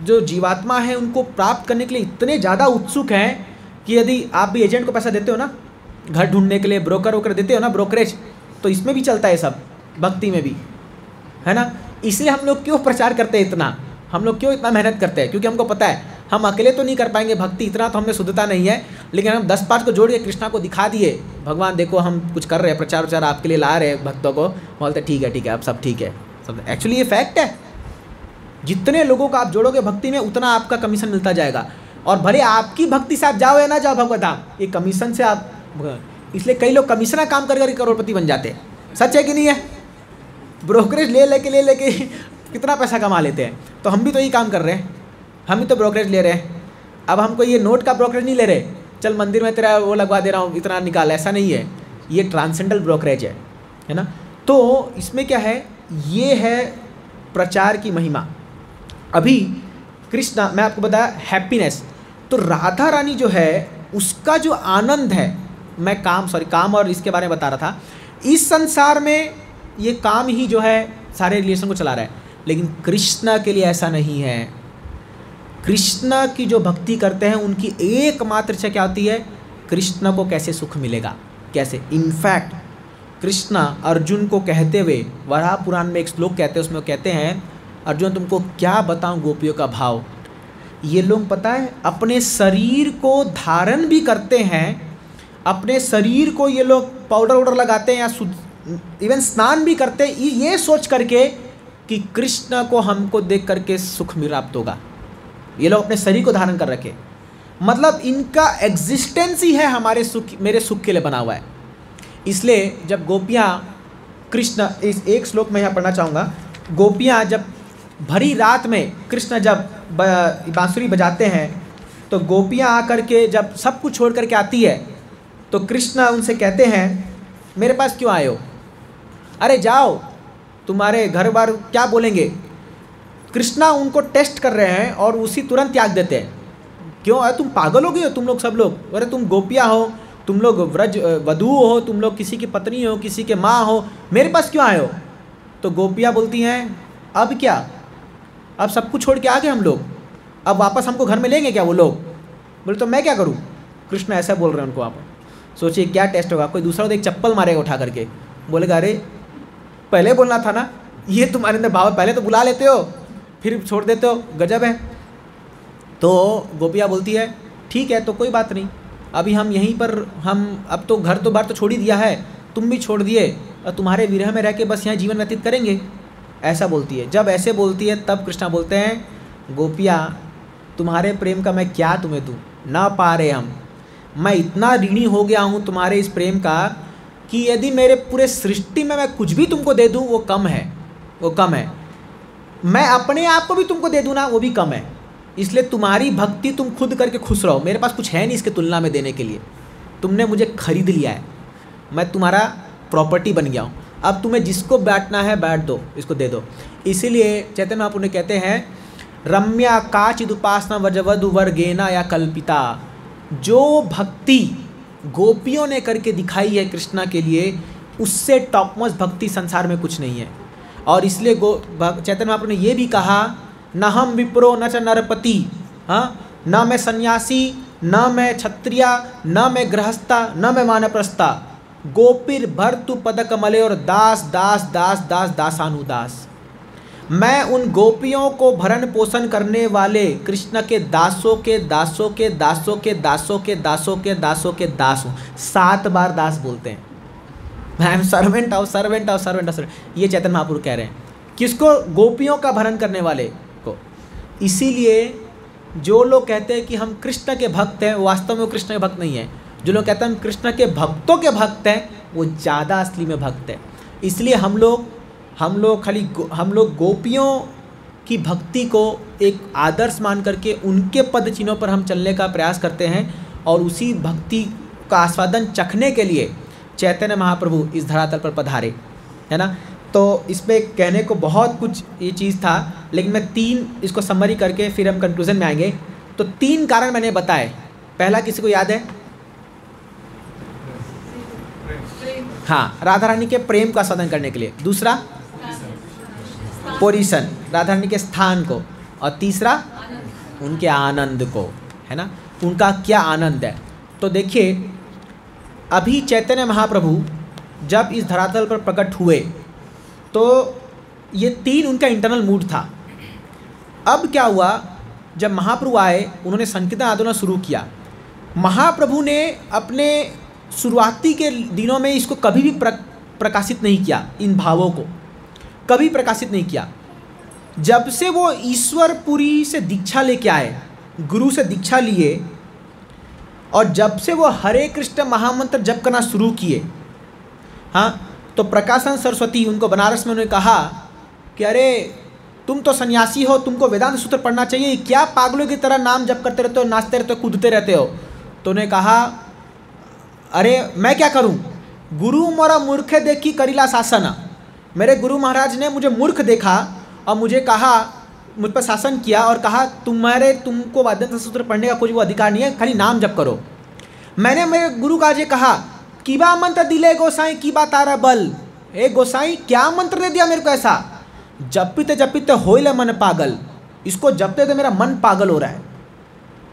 जो जीवात्मा है उनको प्राप्त करने के लिए इतने ज़्यादा उत्सुक हैं कि यदि आप भी एजेंट को पैसा देते हो ना, घर ढूंढने के लिए ब्रोकर वोकर देते हो ना, ब्रोकरेज, तो इसमें भी चलता है सब, भक्ति में भी, है ना। इसलिए हम लोग क्यों प्रचार करते हैं इतना, हम लोग क्यों इतना मेहनत करते हैं? क्योंकि हमको पता है हम अकेले तो नहीं कर पाएंगे भक्ति, इतना तो हमें शुद्धता नहीं है, लेकिन हम 10-5 को जोड़ के कृष्णा को दिखा दिए, भगवान देखो हम कुछ कर रहे हैं, प्रचार प्रचार आपके लिए ला रहे हैं भक्तों को, बोलते ठीक है अब सब ठीक है, सब। एक्चुअली ये फैक्ट है, जितने लोगों को आप जोड़ोगे भक्ति में उतना आपका कमीशन मिलता जाएगा। और भले आपकी भक्ति से आप जाओ या ना जाओ भगवत धाम, ये कमीशन से आप, इसलिए कई लोग कमीशना काम कर करोड़पति बन जाते हैं। सच है कि नहीं है? ब्रोकरेज ले लेके कितना पैसा कमा लेते हैं। तो हम भी तो यही काम कर रहे हैं, हम भी तो ब्रोकरेज ले रहे हैं। अब हमको ये नोट का ब्रोकरेज नहीं ले रहे, चल मंदिर में तेरा वो लगवा दे रहा हूँ, इतना निकाल, ऐसा नहीं है। ये ट्रांसेंडल ब्रोकरेज है ना। तो इसमें क्या है, ये है प्रचार की महिमा। अभी कृष्णा, मैं आपको बताया हैप्पीनेस, तो राधा रानी जो है उसका जो आनंद है, मैं काम और इसके बारे में बता रहा था। इस संसार में ये काम ही जो है सारे रिलेशन को चला रहा है, लेकिन कृष्णा के लिए ऐसा नहीं है। कृष्णा की जो भक्ति करते हैं उनकी एकमात्र इच्छा क्या होती है? कृष्णा को कैसे सुख मिलेगा, कैसे। इनफैक्ट कृष्णा अर्जुन को कहते हुए, वराह पुराण में एक श्लोक कहते हैं, उसमें कहते हैं अर्जुन तुमको क्या बताऊं गोपियों का भाव। ये लोग पता है अपने शरीर को धारण भी करते हैं, अपने शरीर को ये लोग पाउडर वाउडर लगाते हैं या इवन स्नान भी करते हैं, ये सोच करके कि कृष्ण को हमको देख करके सुख प्राप्त होगा। ये लोग अपने शरीर को धारण कर रखे, मतलब इनका एग्जिस्टेंस ही है हमारे सुख, मेरे सुख के लिए बना हुआ है। इसलिए जब गोपियाँ कृष्ण, इस एक श्लोक में यहाँ पढ़ना चाहूँगा, गोपियाँ जब भरी रात में कृष्ण जब बांसुरी बजाते हैं, तो गोपियाँ आकर के जब सब कुछ छोड़ करके आती है, तो कृष्ण उनसे कहते हैं मेरे पास क्यों आए हो? अरे जाओ, तुम्हारे घर बार क्या बोलेंगे। कृष्णा उनको टेस्ट कर रहे हैं और उसी तुरंत त्याग देते हैं। क्यों? अरे तुम पागल हो गए हो तुम लोग, सब लोग, अरे तुम गोपियाँ हो, तुम लोग व्रज वधू हो, तुम लोग किसी की पत्नी हो, किसी के माँ हो, मेरे पास क्यों आए हो? तो गोपियाँ बोलती हैं अब क्या, अब सब कुछ छोड़ के आ गए हम लोग, अब वापस हमको घर में लेंगे क्या वो लोग? बोले तो मैं क्या करूँ? कृष्ण ऐसा बोल रहे हैं उनको। आप सोचिए क्या टेस्ट होगा, कोई दूसरा तो एक चप्पल मारेगा उठा करके, बोलेगा अरे पहले बोलना था ना, ये तुम्हारे अंदर भाव, पहले तो बुला लेते हो फिर छोड़ देते हो, गजब है। तो गोपिया बोलती है ठीक है तो कोई बात नहीं, अभी हम यहीं पर, हम अब तो घर तो बार तो छोड़ ही दिया है, तुम भी छोड़ दिए, और तुम्हारे विरह में रह के बस यहाँ जीवन व्यतीत करेंगे, ऐसा बोलती है। जब ऐसे बोलती है तब कृष्णा बोलते हैं गोपिया तुम्हारे प्रेम का मैं क्या तुम्हें दूँ, ना पा रहे हम, मैं इतना ऋणी हो गया हूँ तुम्हारे इस प्रेम का कि यदि मेरे पूरे सृष्टि में मैं कुछ भी तुमको दे दूँ वो कम है, वो कम है, मैं अपने आप को भी तुमको दे दूँ ना वो भी कम है, इसलिए तुम्हारी भक्ति तुम खुद करके खुश रहो, मेरे पास कुछ है नहीं इसके तुलना में देने के लिए, तुमने मुझे खरीद लिया है, मैं तुम्हारा प्रॉपर्टी बन गया हूँ, अब तुम्हें जिसको बांटना है बांट दो, इसको दे दो। इसीलिए चैतन्य महाप्रभु कहते हैं रम्या काचिद उपासना वजवधु वर्गेना या कल्पिता, जो भक्ति गोपियों ने करके दिखाई है कृष्णा के लिए, उससे टॉपमोस्ट भक्ति संसार में कुछ नहीं है। और इसलिए चैतन्य महाप्रभु ने ये भी कहा न हम विप्रो न च नरपति, हाँ, न मैं सन्यासी न मैं क्षत्रिया न मैं गृहस्था न मैं वानप्रस्था, गोपीर भर्तु पद कमले और दास दास दास दास दासानुदास, मैं उन गोपियों को भरण पोषण करने वाले कृष्ण के दासों के दासों के दासों के दासों के दासों के दासों के दास हूँ। 7 बार दास बोलते हैं, I am servant of servant of servant of servant, ये चैतन्य महाप्रभु कह रहे हैं किसको? गोपियों का भरण करने वाले को। इसीलिए जो लोग कहते हैं कि हम कृष्ण के भक्त हैं, वास्तव में वो कृष्ण के भक्त नहीं है। जो लोग कहते हैं हम कृष्ण के भक्तों के भक्त हैं, वो ज़्यादा असली में भक्त है। इसलिए हम लोग गोपियों की भक्ति को एक आदर्श मान करके उनके पद चिन्हों पर हम चलने का प्रयास करते हैं, और उसी भक्ति का आस्वादन चखने के लिए चैतन्य महाप्रभु इस धरातल पर पधारे, है ना। तो इस पे कहने को बहुत कुछ ये चीज़ था, लेकिन मैं 3 इसको समरी करके फिर हम कंक्लूजन में आएंगे। तो 3 कारण मैंने बताए। पहला किसी को याद है? हाँ, राधा रानी के प्रेम का आस्वादन करने के लिए। दूसरा पोजीशन, राधा रानी के स्थान को। और तीसरा उनके आनंद को, है ना, उनका क्या आनंद है। तो देखिए अभी चैतन्य महाप्रभु जब इस धरातल पर प्रकट हुए तो ये 3 उनका इंटरनल मूड था। अब क्या हुआ, जब महाप्रभु आए उन्होंने संकीर्तन आंदोलन शुरू किया। महाप्रभु ने अपने शुरुआती के दिनों में इसको कभी भी प्रकाशित नहीं किया, इन भावों को कभी प्रकाशित नहीं किया। जब से वो ईश्वरपुरी से दीक्षा लेके आए, गुरु से दीक्षा लिए, और जब से वो हरे कृष्ण महामंत्र जप करना शुरू किए, हाँ, तो प्रकाशन सरस्वती उनको बनारस में उन्होंने कहा कि अरे तुम तो सन्यासी हो, तुमको वेदांत सूत्र पढ़ना चाहिए, क्या पागलों की तरह नाम जप करते रहते हो, नाचते रहते हो, कूदते रहते हो। तो उन्हें कहा अरे मैं क्या करूं, गुरु मोरा मूर्खे देखी करीला शासन। मेरे गुरु महाराज ने मुझे मूर्ख देखा और मुझे कहा, मुझ पर शासन किया और कहा तुमको वेदांत सूत्र पढ़ने का कोई वो अधिकार नहीं है, खाली नाम जप करो। मैंने मेरे गुरु का ये कहा कि बा मंत्र दिले गोसाई की बा तारा बल, ए गोसाई क्या मंत्र दे दिया मेरे को ऐसा, जपते जपते होइले मन पागल, इसको जपते तो मेरा मन पागल हो रहा है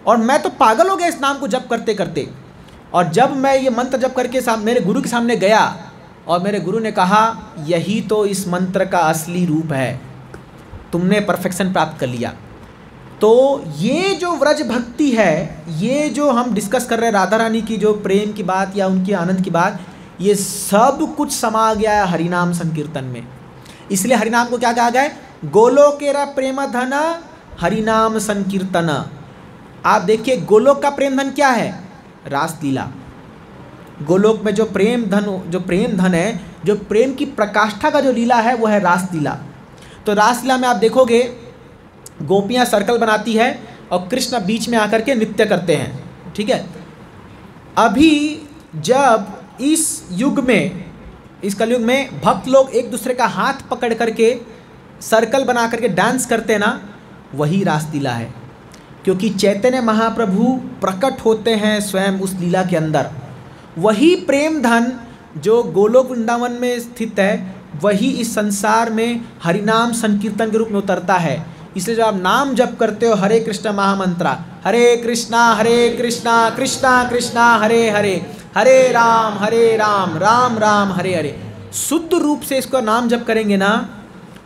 और मैं तो पागल हो गया इस नाम को जप करते करते। और जब मैं ये मंत्र जप करके मेरे गुरु के सामने गया और मेरे गुरु ने कहा यही तो इस मंत्र का असली रूप है, तुमने परफेक्शन प्राप्त कर लिया। तो ये जो व्रज भक्ति है, ये जो हम डिस्कस कर रहे हैं राधा रानी की जो प्रेम की बात या उनके आनंद की बात, ये सब कुछ समा गया है हरिनाम संकीर्तन में। इसलिए हरिनाम को क्या कहा गया है? गोलोकेरा प्रेम धन हरिनाम संकीर्तन। आप देखिए गोलोक का प्रेम धन क्या है? रासलीला। गोलोक में जो प्रेम धन है, जो प्रेम की प्रकाष्ठा का जो लीला है वो है रासलीला। तो रासलीला में आप देखोगे गोपियाँ सर्कल बनाती है और कृष्ण बीच में आकर के नृत्य करते हैं, ठीक है। अभी जब इस युग में, इस कलयुग में भक्त लोग एक दूसरे का हाथ पकड़ करके सर्कल बना करके डांस करते हैं ना, वही रासलीला है। क्योंकि चैतन्य महाप्रभु प्रकट होते हैं स्वयं उस लीला के अंदर। वही प्रेम धन जो गोलोक वृंदावन में स्थित है, वही इस संसार में हरिनाम संकीर्तन के रूप में उतरता है। इसलिए जब आप नाम जप करते हो हरे कृष्ण महामंत्रा, हरे कृष्णा कृष्णा कृष्णा हरे हरे, हरे राम राम राम हरे हरे, शुद्ध रूप से इसको नाम जप करेंगे ना,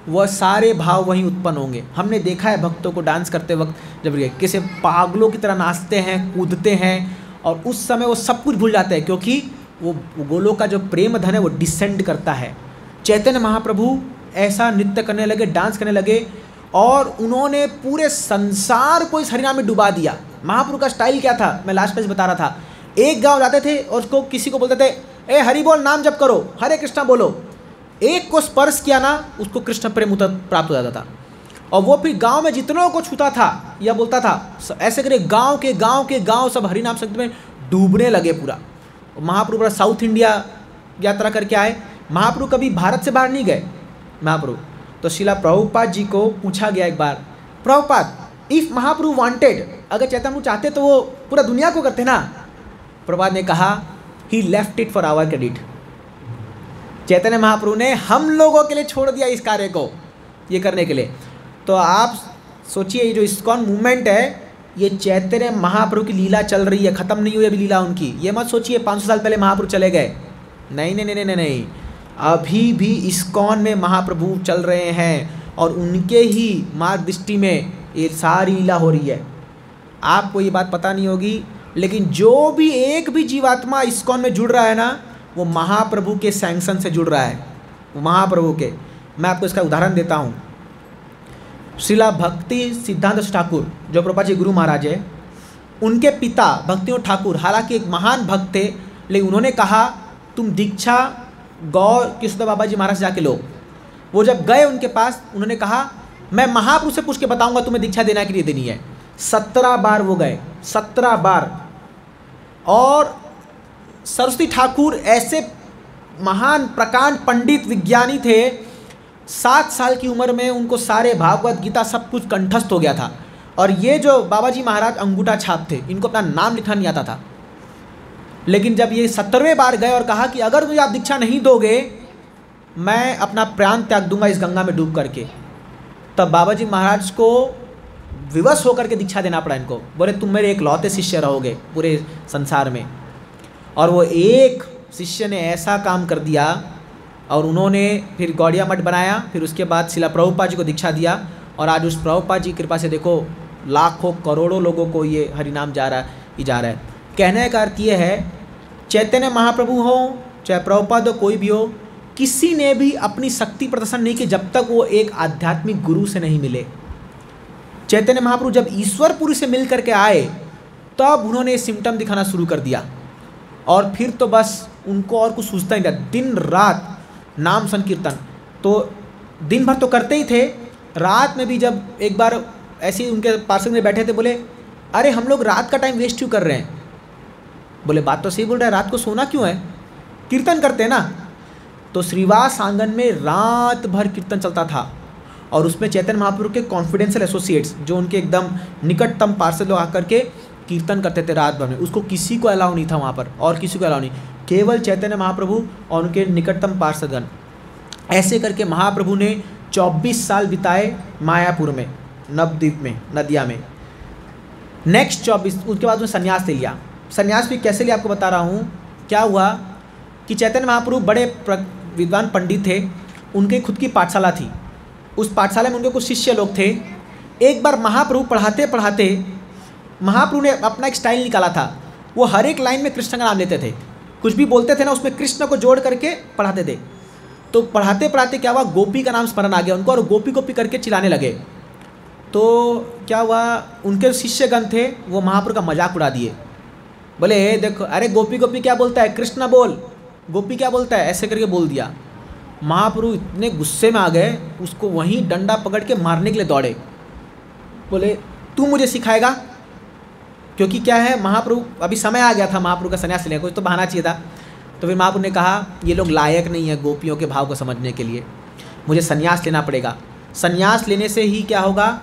वह सारे भाव वहीं उत्पन्न होंगे। हमने देखा है भक्तों को डांस करते वक्त जब कैसे पागलों की तरह नाचते हैं, कूदते हैं, और उस समय वो सब कुछ भूल जाते हैं, क्योंकि वो गोलों का जो प्रेम धन है वो डिसेंड करता है। चैतन्य महाप्रभु ऐसा नृत्य करने लगे, डांस करने लगे, और उन्होंने पूरे संसार को इस हरिनाम में डुबा दिया। महाप्रभु का स्टाइल क्या था, मैं लास्ट पेज बता रहा था। एक गांव जाते थे और उसको किसी को बोलते थे, ए हरि बोल, नाम जप करो, हरे कृष्णा बोलो। एक को स्पर्श किया ना, उसको कृष्ण प्रेम प्राप्त हो जाता था, और वो फिर गांव में जितनों को छूता था या बोलता था, ऐसे करे गांव के गांव सब हरिनाम संगीत में डूबने लगे पूरा। महाप्रभु पूरा साउथ इंडिया यात्रा करके आए। महाप्रभु कभी भारत से बाहर नहीं गए महाप्रभु। तो शिला प्रभुपाद जी को पूछा गया एक बार, प्रभुपाद, इफ महाप्रभु वांटेड, अगर चैतन्य प्रभु चाहते तो वो पूरा दुनिया को करते ना। प्रभुपाद ने कहा, he left it for our credit. Chaitanya Mahaprabhu ने हम लोगों के लिए छोड़ दिया इस कार्य को, ये करने के लिए। तो आप सोचिए, ये जो इस्कॉन मूवमेंट है, ये चैतन्य महाप्रभु की लीला चल रही है, ख़त्म नहीं हुई अभी लीला उनकी। ये मत सोचिए 500 साल पहले महाप्रभु चले गए, नहीं नहीं नहीं नहीं नहीं, अभी भी इस्कॉन में महाप्रभु चल रहे हैं, और उनके ही मार्ग दृष्टि में ये सारी लीला हो रही है। आपको ये बात पता नहीं होगी, लेकिन जो भी एक भी जीवात्मा इस्कॉन में जुड़ रहा है ना, वो महाप्रभु के सैंक्शन से जुड़ रहा है, वो महाप्रभु के। मैं आपको इसका उदाहरण देता हूँ। श्रीला भक्ति सिद्धांत ठाकुर, जो प्रभुपाद जी गुरु महाराज है, उनके पिता भक्तियों ठाकुर हालांकि एक महान भक्त थे, लेकिन उन्होंने कहा तुम दीक्षा गौर कृष्ण बाबा जी महाराज जाके लो। वो जब गए उनके पास, उन्होंने कहा मैं महाप्रभु से पूछ के बताऊंगा तुम्हें दीक्षा देना के लिए देनी है। 17 बार वो गए, 17 बार। और सरस्वती ठाकुर ऐसे महान प्रकांड पंडित विज्ञानी थे, 7 साल की उम्र में उनको सारे भागवत गीता सब कुछ कंठस्थ हो गया था। और ये जो बाबा जी महाराज अंगूठा छाप थे, इनको अपना नाम लिखना नहीं आता था। लेकिन जब ये 17वें बार गए और कहा कि अगर मुझे आप दीक्षा नहीं दोगे, मैं अपना प्राण त्याग दूंगा इस गंगा में डूब करके, तब बाबा जी महाराज को विवश होकर के दीक्षा देना पड़ा इनको। बोले तुम मेरे एकलौते शिष्य रहोगे पूरे संसार में। और वो एक शिष्य ने ऐसा काम कर दिया, और उन्होंने फिर गौड़िया मठ बनाया। फिर उसके बाद शिला प्रभुपाद जी को दीक्षा दिया, और आज उस प्रभुपाद जी की कृपा से देखो लाखों करोड़ों लोगों को ये हरिनाम जा रहा है। कहने का अर्थ ये है, चैतन्य महाप्रभु हो चाहे प्रभुपाद हो, कोई भी हो, किसी ने भी अपनी शक्ति प्रदर्शन नहीं की जब तक वो एक आध्यात्मिक गुरु से नहीं मिले। चैतन्य महाप्रभु जब ईश्वरपुरी से मिल करके आए, तब उन्होंने सिम्टम दिखाना शुरू कर दिया, और फिर तो बस उनको और कुछ सूझता ही नहीं। दिन रात नाम संकीर्तन, तो दिन भर तो करते ही थे, रात में भी जब एक बार ऐसे ही उनके पार्षद में बैठे थे, बोले अरे हम लोग रात का टाइम वेस्ट क्यों कर रहे हैं। बोले बात तो सही बोल रहा है, रात को सोना क्यों है, कीर्तन करते हैं ना। तो श्रीवास आंगन में रात भर कीर्तन चलता था, और उसमें चैतन्य महाप्रभु के कॉन्फिडेंशियल एसोसिएट्स, जो उनके एकदम निकटतम पार्षद लोग आकर के कीर्तन करते थे रात भर में। उसको किसी को अलाउ नहीं था वहाँ पर, और किसी को अलाउ नहीं, केवल चैतन्य महाप्रभु और उनके निकटतम पार्षदगण। ऐसे करके महाप्रभु ने 24 साल बिताए मायापुर में, नवद्वीप में, नदिया में। नेक्स्ट 24, उसके बाद उन्होंने संन्यास ले लिया। संन्यास भी कैसे लिया आपको बता रहा हूँ। क्या हुआ कि चैतन्य महाप्रभु बड़े विद्वान पंडित थे, उनके खुद की पाठशाला थी। उस पाठशाला में उनके कुछ शिष्य लोग थे। एक बार महाप्रभु पढ़ाते पढ़ाते, महाप्रभु ने अपना एक स्टाइल निकाला था। वो हर एक लाइन में कृष्ण का नाम लेते थे, कुछ भी बोलते थे ना उसमें कृष्ण को जोड़ करके पढ़ाते थे। तो पढ़ाते पढ़ाते क्या हुआ, गोपी का नाम स्मरण आ गया उनको, और गोपी गोपी करके चिल्लाने लगे। तो क्या हुआ, उनके शिष्यगण थे, वो महाप्रभु का मजाक उड़ा दिए। बोले देखो, अरे गोपी गोपी क्या बोलता है, कृष्ण बोल, गोपी क्या बोलता है, ऐसे करके बोल दिया। महाप्रभु इतने गुस्से में आ गए, उसको वहीं डंडा पकड़ के मारने के लिए दौड़े। बोले तू मुझे सिखाएगा, क्योंकि क्या है, महाप्रभु अभी समय आ गया था महाप्रभु का संन्यास लेने को, कुछ तो बहाना चाहिए था। तो फिर महाप्रभु ने कहा ये लोग लायक नहीं है गोपियों के भाव को समझने के लिए, मुझे संन्यास लेना पड़ेगा। संन्यास लेने से ही क्या होगा,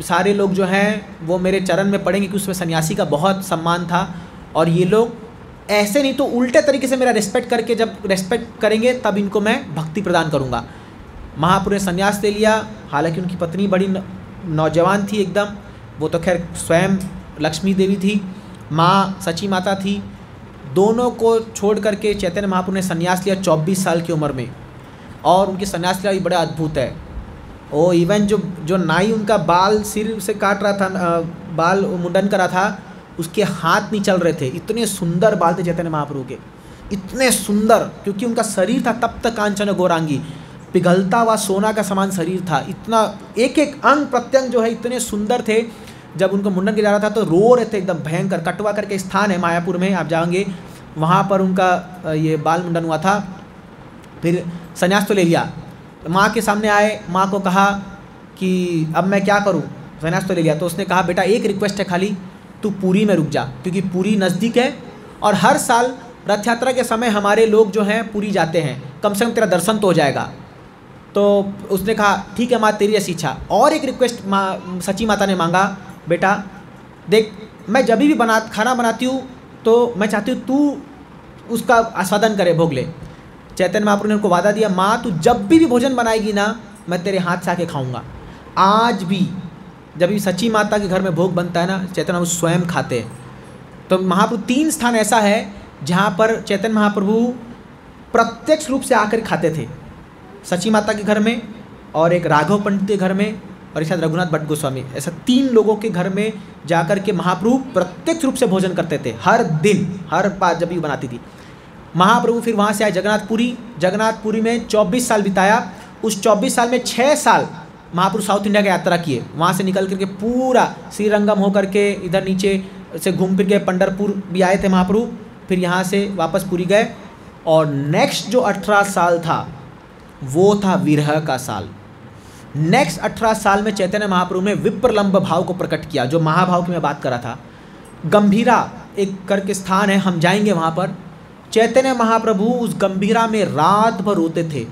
सारे लोग जो हैं वो मेरे चरण में पड़ेंगे, कि उसमें सन्यासी का बहुत सम्मान था, और ये लोग ऐसे नहीं तो उल्टे तरीके से मेरा रेस्पेक्ट करके, जब रेस्पेक्ट करेंगे तब इनको मैं भक्ति प्रदान करूँगा। महाप्रभु ने संन्यास ले लिया। हालांकि उनकी पत्नी बड़ी नौजवान थी एकदम, वो तो खैर स्वयं लक्ष्मी देवी थी, माँ सची माता थी। दोनों को छोड़ करके चैतन्य महाप्रभु ने संन्यास लिया 24 साल की उम्र में। और उनकी संन्यास लिया भी बड़ा अद्भुत है। ओ इवन जो नाई उनका बाल सिर से काट रहा था, बाल मुंडन करा था, उसके हाथ नहीं चल रहे थे। इतने सुंदर बाल थे चैतन्य महाप्रभु के, इतने सुंदर, क्योंकि उनका शरीर था तप्त कांचन गौरांगी, पिघलता हुआ सोना का समान शरीर था। इतना एक एक अंग प्रत्यंग जो है इतने सुंदर थे। जब उनको मुंडन किया जा रहा था तो रो रहे थे एकदम भयंकर। कटवा करके स्थान है मायापुर में, आप जाएंगे वहाँ पर उनका ये बाल मुंडन हुआ था। फिर संन्यास तो ले लिया, माँ के सामने आए, माँ को कहा कि अब मैं क्या करूँ, संन्यास तो ले लिया। तो उसने कहा बेटा एक रिक्वेस्ट है खाली, तू पुरी में रुक जा, क्योंकि पुरी नज़दीक है और हर साल रथ यात्रा के समय हमारे लोग जो हैं पुरी जाते हैं, कम से कम तेरा दर्शन तो हो जाएगा। तो उसने कहा ठीक है माँ, तेरी ऐसी इच्छा। और एक रिक्वेस्ट माँ सची माता ने मांगा, बेटा देख मैं जब भी खाना बनाती हूँ तो मैं चाहती हूँ तू उसका आस्वादन करे, भोग ले। चैतन्य महाप्रभु ने उनको वादा दिया, माँ तू जब भी भोजन बनाएगी ना, मैं तेरे हाथ से आके खाऊंगा। आज भी जब भी सची माता के घर में भोग बनता है ना, चैतन्य महाप्रभु स्वयं खाते हैं। तो महाप्रभु 3 स्थान ऐसा है जहाँ पर चैतन्य महाप्रभु प्रत्यक्ष रूप से आकर खाते थे। सची माता के घर में, और एक राघव पंडित के घर में, और एक शायद रघुनाथ भट्ट गोस्वामी, ऐसा 3 लोगों के घर में जाकर के महाप्रभु प्रत्यक्ष रूप से भोजन करते थे। हर दिन, हर बार जब भी बनाती थी। महाप्रभु फिर वहाँ से आए जगन्नाथपुरी में 24 साल बिताया। उस 24 साल में 6 साल महाप्रभु साउथ इंडिया की यात्रा किए। वहाँ से निकल करके पूरा श्रीरंगम होकर के इधर नीचे से घूम फिर के पंढरपुर भी आए थे महाप्रभु। फिर यहाँ से वापस पुरी गए। और नेक्स्ट जो 18 साल था वो था विरह का साल। नेक्स्ट 18 साल में चैतन्य महाप्रभु ने विप्रलंब भाव को प्रकट किया, जो महाभाव की मैं बात कर रहा था। गंभीरा एक करके स्थान है, हम जाएंगे वहाँ पर। चैतन्य महाप्रभु उस गंभीरा में रात भर रोते थे,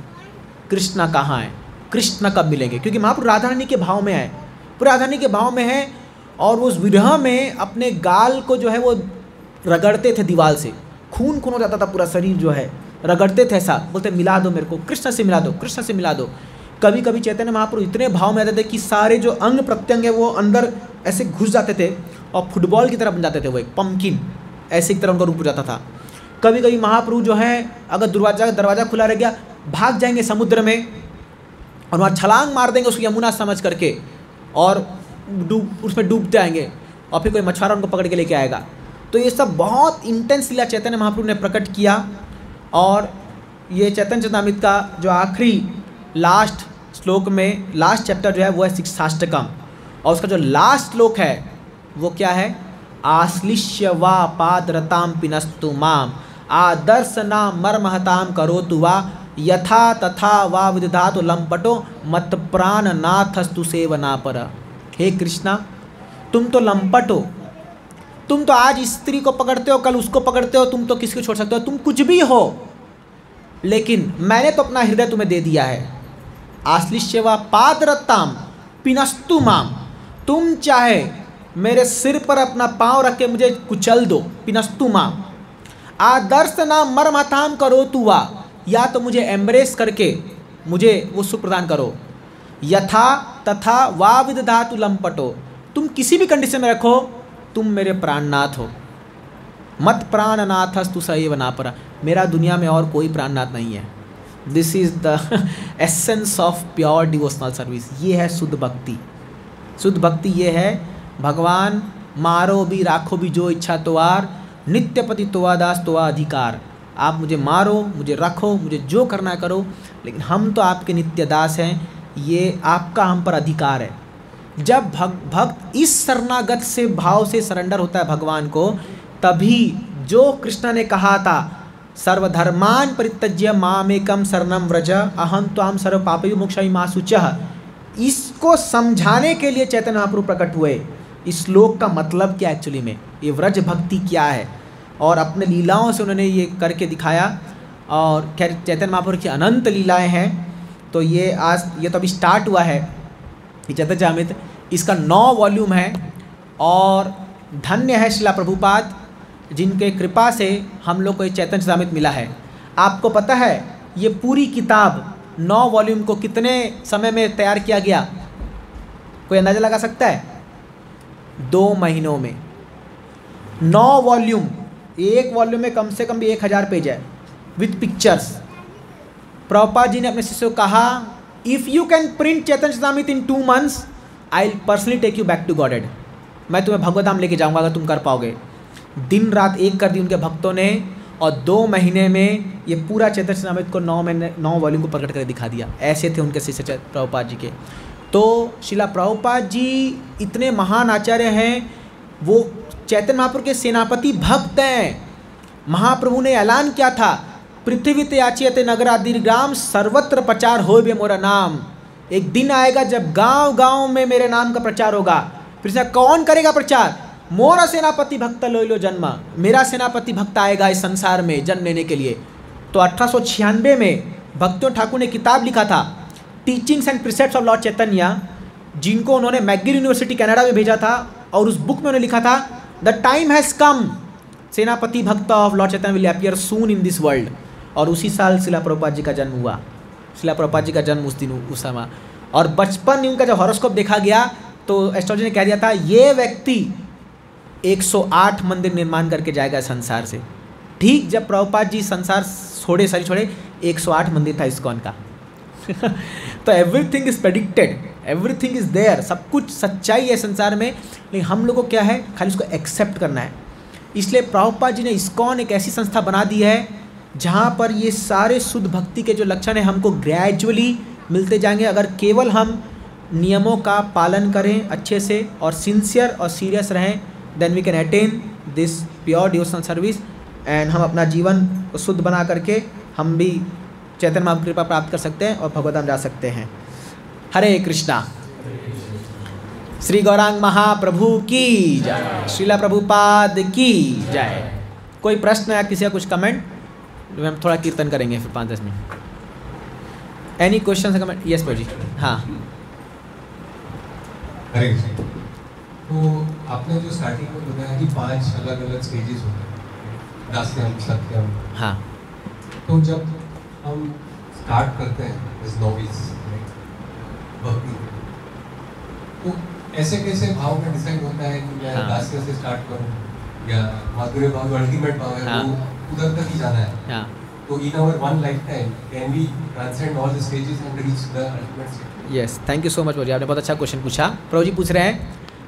कृष्ण कहाँ है, कृष्ण कब मिलेंगे, क्योंकि महाप्रभु राधा रानी के भाव में है, पूरे राधा रानी के भाव में है। और उस विरह में अपने गाल को जो है वो रगड़ते थे दीवार से, खून हो जाता था पूरा शरीर जो है, रगड़ते थे, ऐसा बोलते मिला दो मेरे को, कृष्ण से मिला दो, कृष्ण से मिला दो। कभी कभी चैतन्य महाप्रभु इतने भाव में आते थे कि सारे जो अंग प्रत्यंग है वो अंदर ऐसे घुस जाते थे और फुटबॉल की तरह बन जाते थे, वो एक पंपकिन ऐसे की तरह उनका रूप हो जाता था। कभी कभी महाप्रभु जो है अगर दरवाज़ा खुला रह गया, भाग जाएंगे समुद्र में और वहाँ छलांग मार देंगे उसको यमुना समझ करके, और उसमें डूबते आएंगे, और फिर कोई मछुआरा उनको पकड़ के लेके आएगा। तो ये सब बहुत इंटेंस लीला चैतन्य महाप्रभु ने प्रकट किया। और ये चैतन्य चरितामृत का जो आखिरी लास्ट श्लोक में लास्ट चैप्टर जो है वो है शिक्षाष्टकम, और उसका जो लास्ट श्लोक है वो क्या है, आश्लिष्य वा पादरताम पिनस्तु माम आदर्शना मर्महताम करोतु वा यथा तथा वा विदधातु लंपटो मत प्राण नाथस्तु सेवना पर। हे कृष्णा, तुम तो लंपट हो, तुम तो आज स्त्री को पकड़ते हो, कल उसको पकड़ते हो, तुम तो किसी को छोड़ सकते हो, तुम कुछ भी हो, लेकिन मैंने तो अपना हृदय तुम्हें दे दिया है। आश्लिष्य वा पादरताम पिनस्तु माम, तुम चाहे मेरे सिर पर अपना पाँव रख के मुझे कुचल दो, पिनस्तु माम। आदर्श ना मर्महताम करो तु वा, या तो मुझे एम्ब्रेस करके मुझे वो सुख प्रदान करो। यथा तथा वा विदधातु लंपटो, तुम किसी भी कंडीशन में रखो, तुम मेरे प्राणनाथ हो। मत प्राणनाथस्तु सएव नापरा, मेरा दुनिया में और कोई प्राणनाथ नहीं है। This is the essence of pure devotional service. ये है शुद्ध भक्ति। शुद्ध भक्ति ये है, भगवान मारो भी राखो भी जो इच्छा तोआर, नित्यपति तोआ दास तोआ अधिकार। आप मुझे मारो, मुझे रखो, मुझे जो करना है करो, लेकिन हम तो आपके नित्य दास हैं, ये आपका हम पर अधिकार है। जब भक्त इस शरणागत से भाव से सरेंडर होता है भगवान को, तभी जो कृष्ण ने कहा था सर्वधर्मान परित्यज्य मामेकम शरणम व्रज अहं त्वां सर्व पापयो मोक्षयिमां मा शुचः, इसको समझाने के लिए चैतन्य महाप्रभु प्रकट हुए। इस श्लोक का मतलब क्या एक्चुअली में, ये व्रज भक्ति क्या है, और अपने लीलाओं से उन्होंने ये करके दिखाया। और खैर चैतन्य महाप्रभु की अनंत लीलाएं हैं। तो ये तो अभी स्टार्ट हुआ है चैतन्य चरितामृत, इसका 9 वॉल्यूम है। और धन्य है श्रीला प्रभुपाद जिनके कृपा से हम लोग को ये चैतन्य चरितामृत मिला है। आपको पता है ये पूरी किताब 9 वॉल्यूम को कितने समय में तैयार किया गया? कोई अंदाज़ा लगा सकता है? 2 महीनों में 9 वॉल्यूम। एक वॉल्यूम में कम से कम भी 1000 पेज है विथ पिक्चर्स। प्रभुपाद जी ने अपने शिष्यों को कहा, if you can print Chaitanya Charitamrita in 2 months I will personally take you back to Godhead. मैं तुम्हें भगवत धाम लेके जाऊंगा अगर तुम कर पाओगे। दिन रात एक कर दी उनके भक्तों ने, और 2 महीने में ये पूरा चैतन्य चरितामृत को 9 वॉल्यूम को प्रकट करके दिखा दिया। ऐसे थे उनके शिष्य प्रभुपाद जी के। तो शिला प्रभुपाद जी इतने महान आचार्य हैं, वो चैतन्य महाप्रभु के सेनापति भक्त हैं। महाप्रभु ने ऐलान किया था, पृथ्वी ते याचियते नगरादिर्ग्राम सर्वत्र प्रचार हो बे मोरा नाम। एक दिन आएगा जब गांव गांव में मेरे नाम का प्रचार होगा। फिर कौन करेगा प्रचार? मोरा सेनापति भक्त लो लो जन्म। मेरा सेनापति भक्त आएगा इस संसार में जन्म लेने के लिए। तो 1896 में भक्तियों ठाकुर ने किताब लिखा था, टीचिंग्स एंड प्रिसेप्ट्स ऑफ लॉर्ड चैतन्य, जिनको उन्होंने मैकगिल यूनिवर्सिटी कनाडा में भेजा था। और उस बुक में उन्होंने लिखा था, द टाइम हैज़ कम, सेनापति भक्त of Lord Chaitanya will appear soon in this world. और उसी साल शिला प्रभुपाद जी का जन्म हुआ। शिला प्रभुपाद जी का जन्म उस दिन उस समय। और बचपन में उनका जब हॉरोस्कोप देखा गया तो एस्ट्रोलॉजी ने कह दिया था, ये व्यक्ति 108 मंदिर निर्माण करके जाएगा संसार से। ठीक जब प्रभुपाद जी संसार शरीर छोड़े 108 मंदिर था इस्कॉन का। तो everything is predicted, everything is there, सब कुछ सच्चाई है संसार में। लेकिन हम लोगों को क्या है, खाली उसको एक्सेप्ट करना है। इसलिए प्रभुपाद जी ने इस्कॉन एक ऐसी संस्था बना दी है जहाँ पर ये सारे शुद्ध भक्ति के जो लक्षण हैं हमको ग्रेजुअली मिलते जाएंगे, अगर केवल हम नियमों का पालन करें अच्छे से और सिंसियर और सीरियस रहें, then we can attain this pure devotional service and हम अपना जीवन को शुद्ध बना करके हम भी चैतन्य महाप्रभु की कृपा प्राप्त कर सकते हैं और भगवतधाम जा सकते हैं। हरे कृष्णा। श्री गौरांग महाप्रभु की जय, श्रीला प्रभुपाद की जय। कोई प्रश्न या किसी का कुछ कमेंट? हम थोड़ा कीर्तन करेंगे फिर 5-10 minute. Any question comment? Yes Prabhu ji. हाँ, हरे कृष्ण। तो आपने जो स्टार्टिंग में बताया कि 5 अलग अलग स्टेजेस होते हैं, दास्यम, सत्यम। हाँ। तो जब हम स्टार्ट करते हैं इस नोविस भक्ति, तो ऐसे कैसे भाव में डिसाइड होता है कि मैं दास्य से स्टार्ट करूं या माधुर्य भाव अल्टीमेट भाव है वो उधर तक ही जाना है? हाँ। तो in our one lifetime can we transcend all the stages and reach the ultimate stage? Yes, thank you so much Prabhu ji, आपने बहुत अच्छा क्वेश्चन पूछा। प्रभु जी पूछ रहे हैं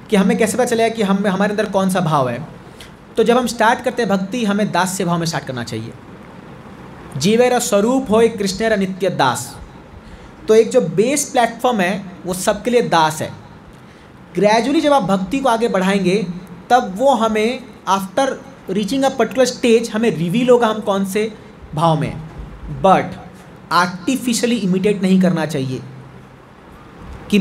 कि हमें कैसे पता चलेगा कि हमारे अंदर कौन सा भाव है। तो जब हम स्टार्ट करते हैं भक्ति, हमें दास्य भाव में स्टार्ट करना चाहिए। जीवेर स्वरूप हो कृष्णेर नित्य दास। तो एक जो बेस प्लेटफॉर्म है वो सबके लिए दास है। ग्रेजुअली जब आप भक्ति को आगे बढ़ाएंगे तब वो हमें after reaching a particular stage हमें रिवील होगा हम कौन से भाव में। बट आर्टिफिशियली इमिटेट नहीं करना चाहिए कि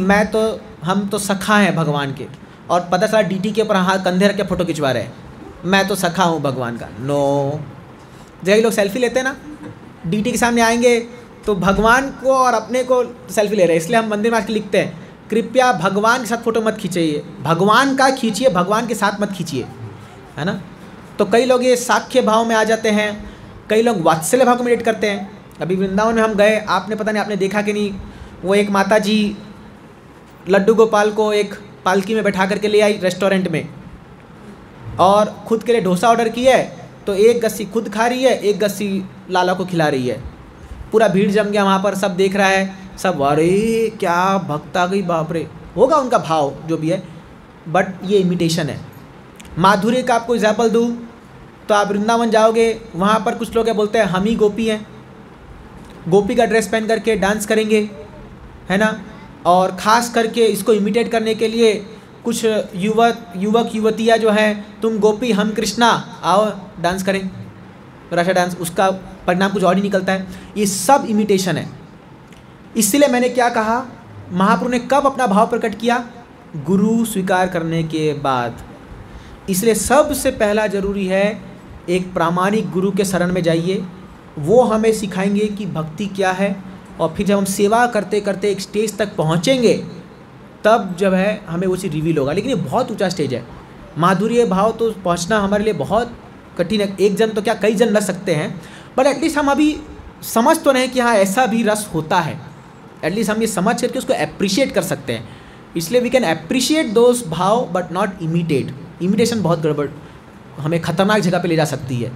हम तो सखा हैं भगवान के, और पता चला डीटी के ऊपर हाथ कंधे रख के फ़ोटो खिंचवा रहे हैं, मैं तो सखा हूँ भगवान का। नो, जब लोग सेल्फी लेते हैं ना, डीटी के सामने आएंगे तो भगवान को और अपने को सेल्फी ले रहे हैं। इसलिए हम मंदिर में आके लिखते हैं, कृपया भगवान के साथ फ़ोटो मत खींचिए, भगवान का खींचिए, भगवान के साथ मत खींचिए, है ना। तो कई लोग ये साख्य भाव में आ जाते हैं, कई लोग वात्सल्य भाव को मेडिटेट करते हैं। अभी वृंदावन में हम गए, आपने पता नहीं आपने देखा कि नहीं, वो एक माता जी लड्डू गोपाल को एक पालकी में बैठा करके ले आई रेस्टोरेंट में, और खुद के लिए डोसा ऑर्डर की है, तो एक गस्सी खुद खा रही है, एक गस्सी लाला को खिला रही है। पूरा भीड़ जम गया वहाँ पर, सब देख रहा है, सब अरे क्या भक्त आ गई, बाप रे। होगा उनका भाव जो भी है, बट ये इमिटेशन है। माधुर्य का आपको एग्जाम्पल दूँ तो आप वृंदावन जाओगे, वहाँ पर कुछ लोग बोलते हैं हम ही गोपी हैं, गोपी का ड्रेस पहन करके डांस करेंगे, है ना। और ख़ास करके इसको इमिटेट करने के लिए कुछ युवक युवतियाँ जो हैं, तुम गोपी हम कृष्णा, आओ डांस करें, राशा डांस, उसका परिणाम कुछ और ही निकलता है। ये सब इमिटेशन है। इसलिए मैंने क्या कहा, महाप्रभु ने कब अपना भाव प्रकट किया? गुरु स्वीकार करने के बाद। इसलिए सबसे पहला ज़रूरी है एक प्रामाणिक गुरु के शरण में जाइए, वो हमें सिखाएंगे कि भक्ति क्या है। और फिर जब हम सेवा करते करते एक स्टेज तक पहुँचेंगे तब जब है हमें वो चीज़ रिवील होगा। लेकिन ये बहुत ऊंचा स्टेज है, माधुर्य भाव तो पहुँचना हमारे लिए बहुत कठिन है, एक जन तो क्या कई जन लग सकते हैं, बट एटलीस्ट हम अभी समझ तो नहीं कि हाँ ऐसा भी रस होता है, एटलीस्ट हम ये समझ करके उसको अप्रिशिएट कर सकते हैं। इसलिए वी कैन अप्रिशिएट दोज भाव बट नॉट इमिटेट। इमिटेशन बहुत गड़बड़, हमें खतरनाक जगह पे ले जा सकती है।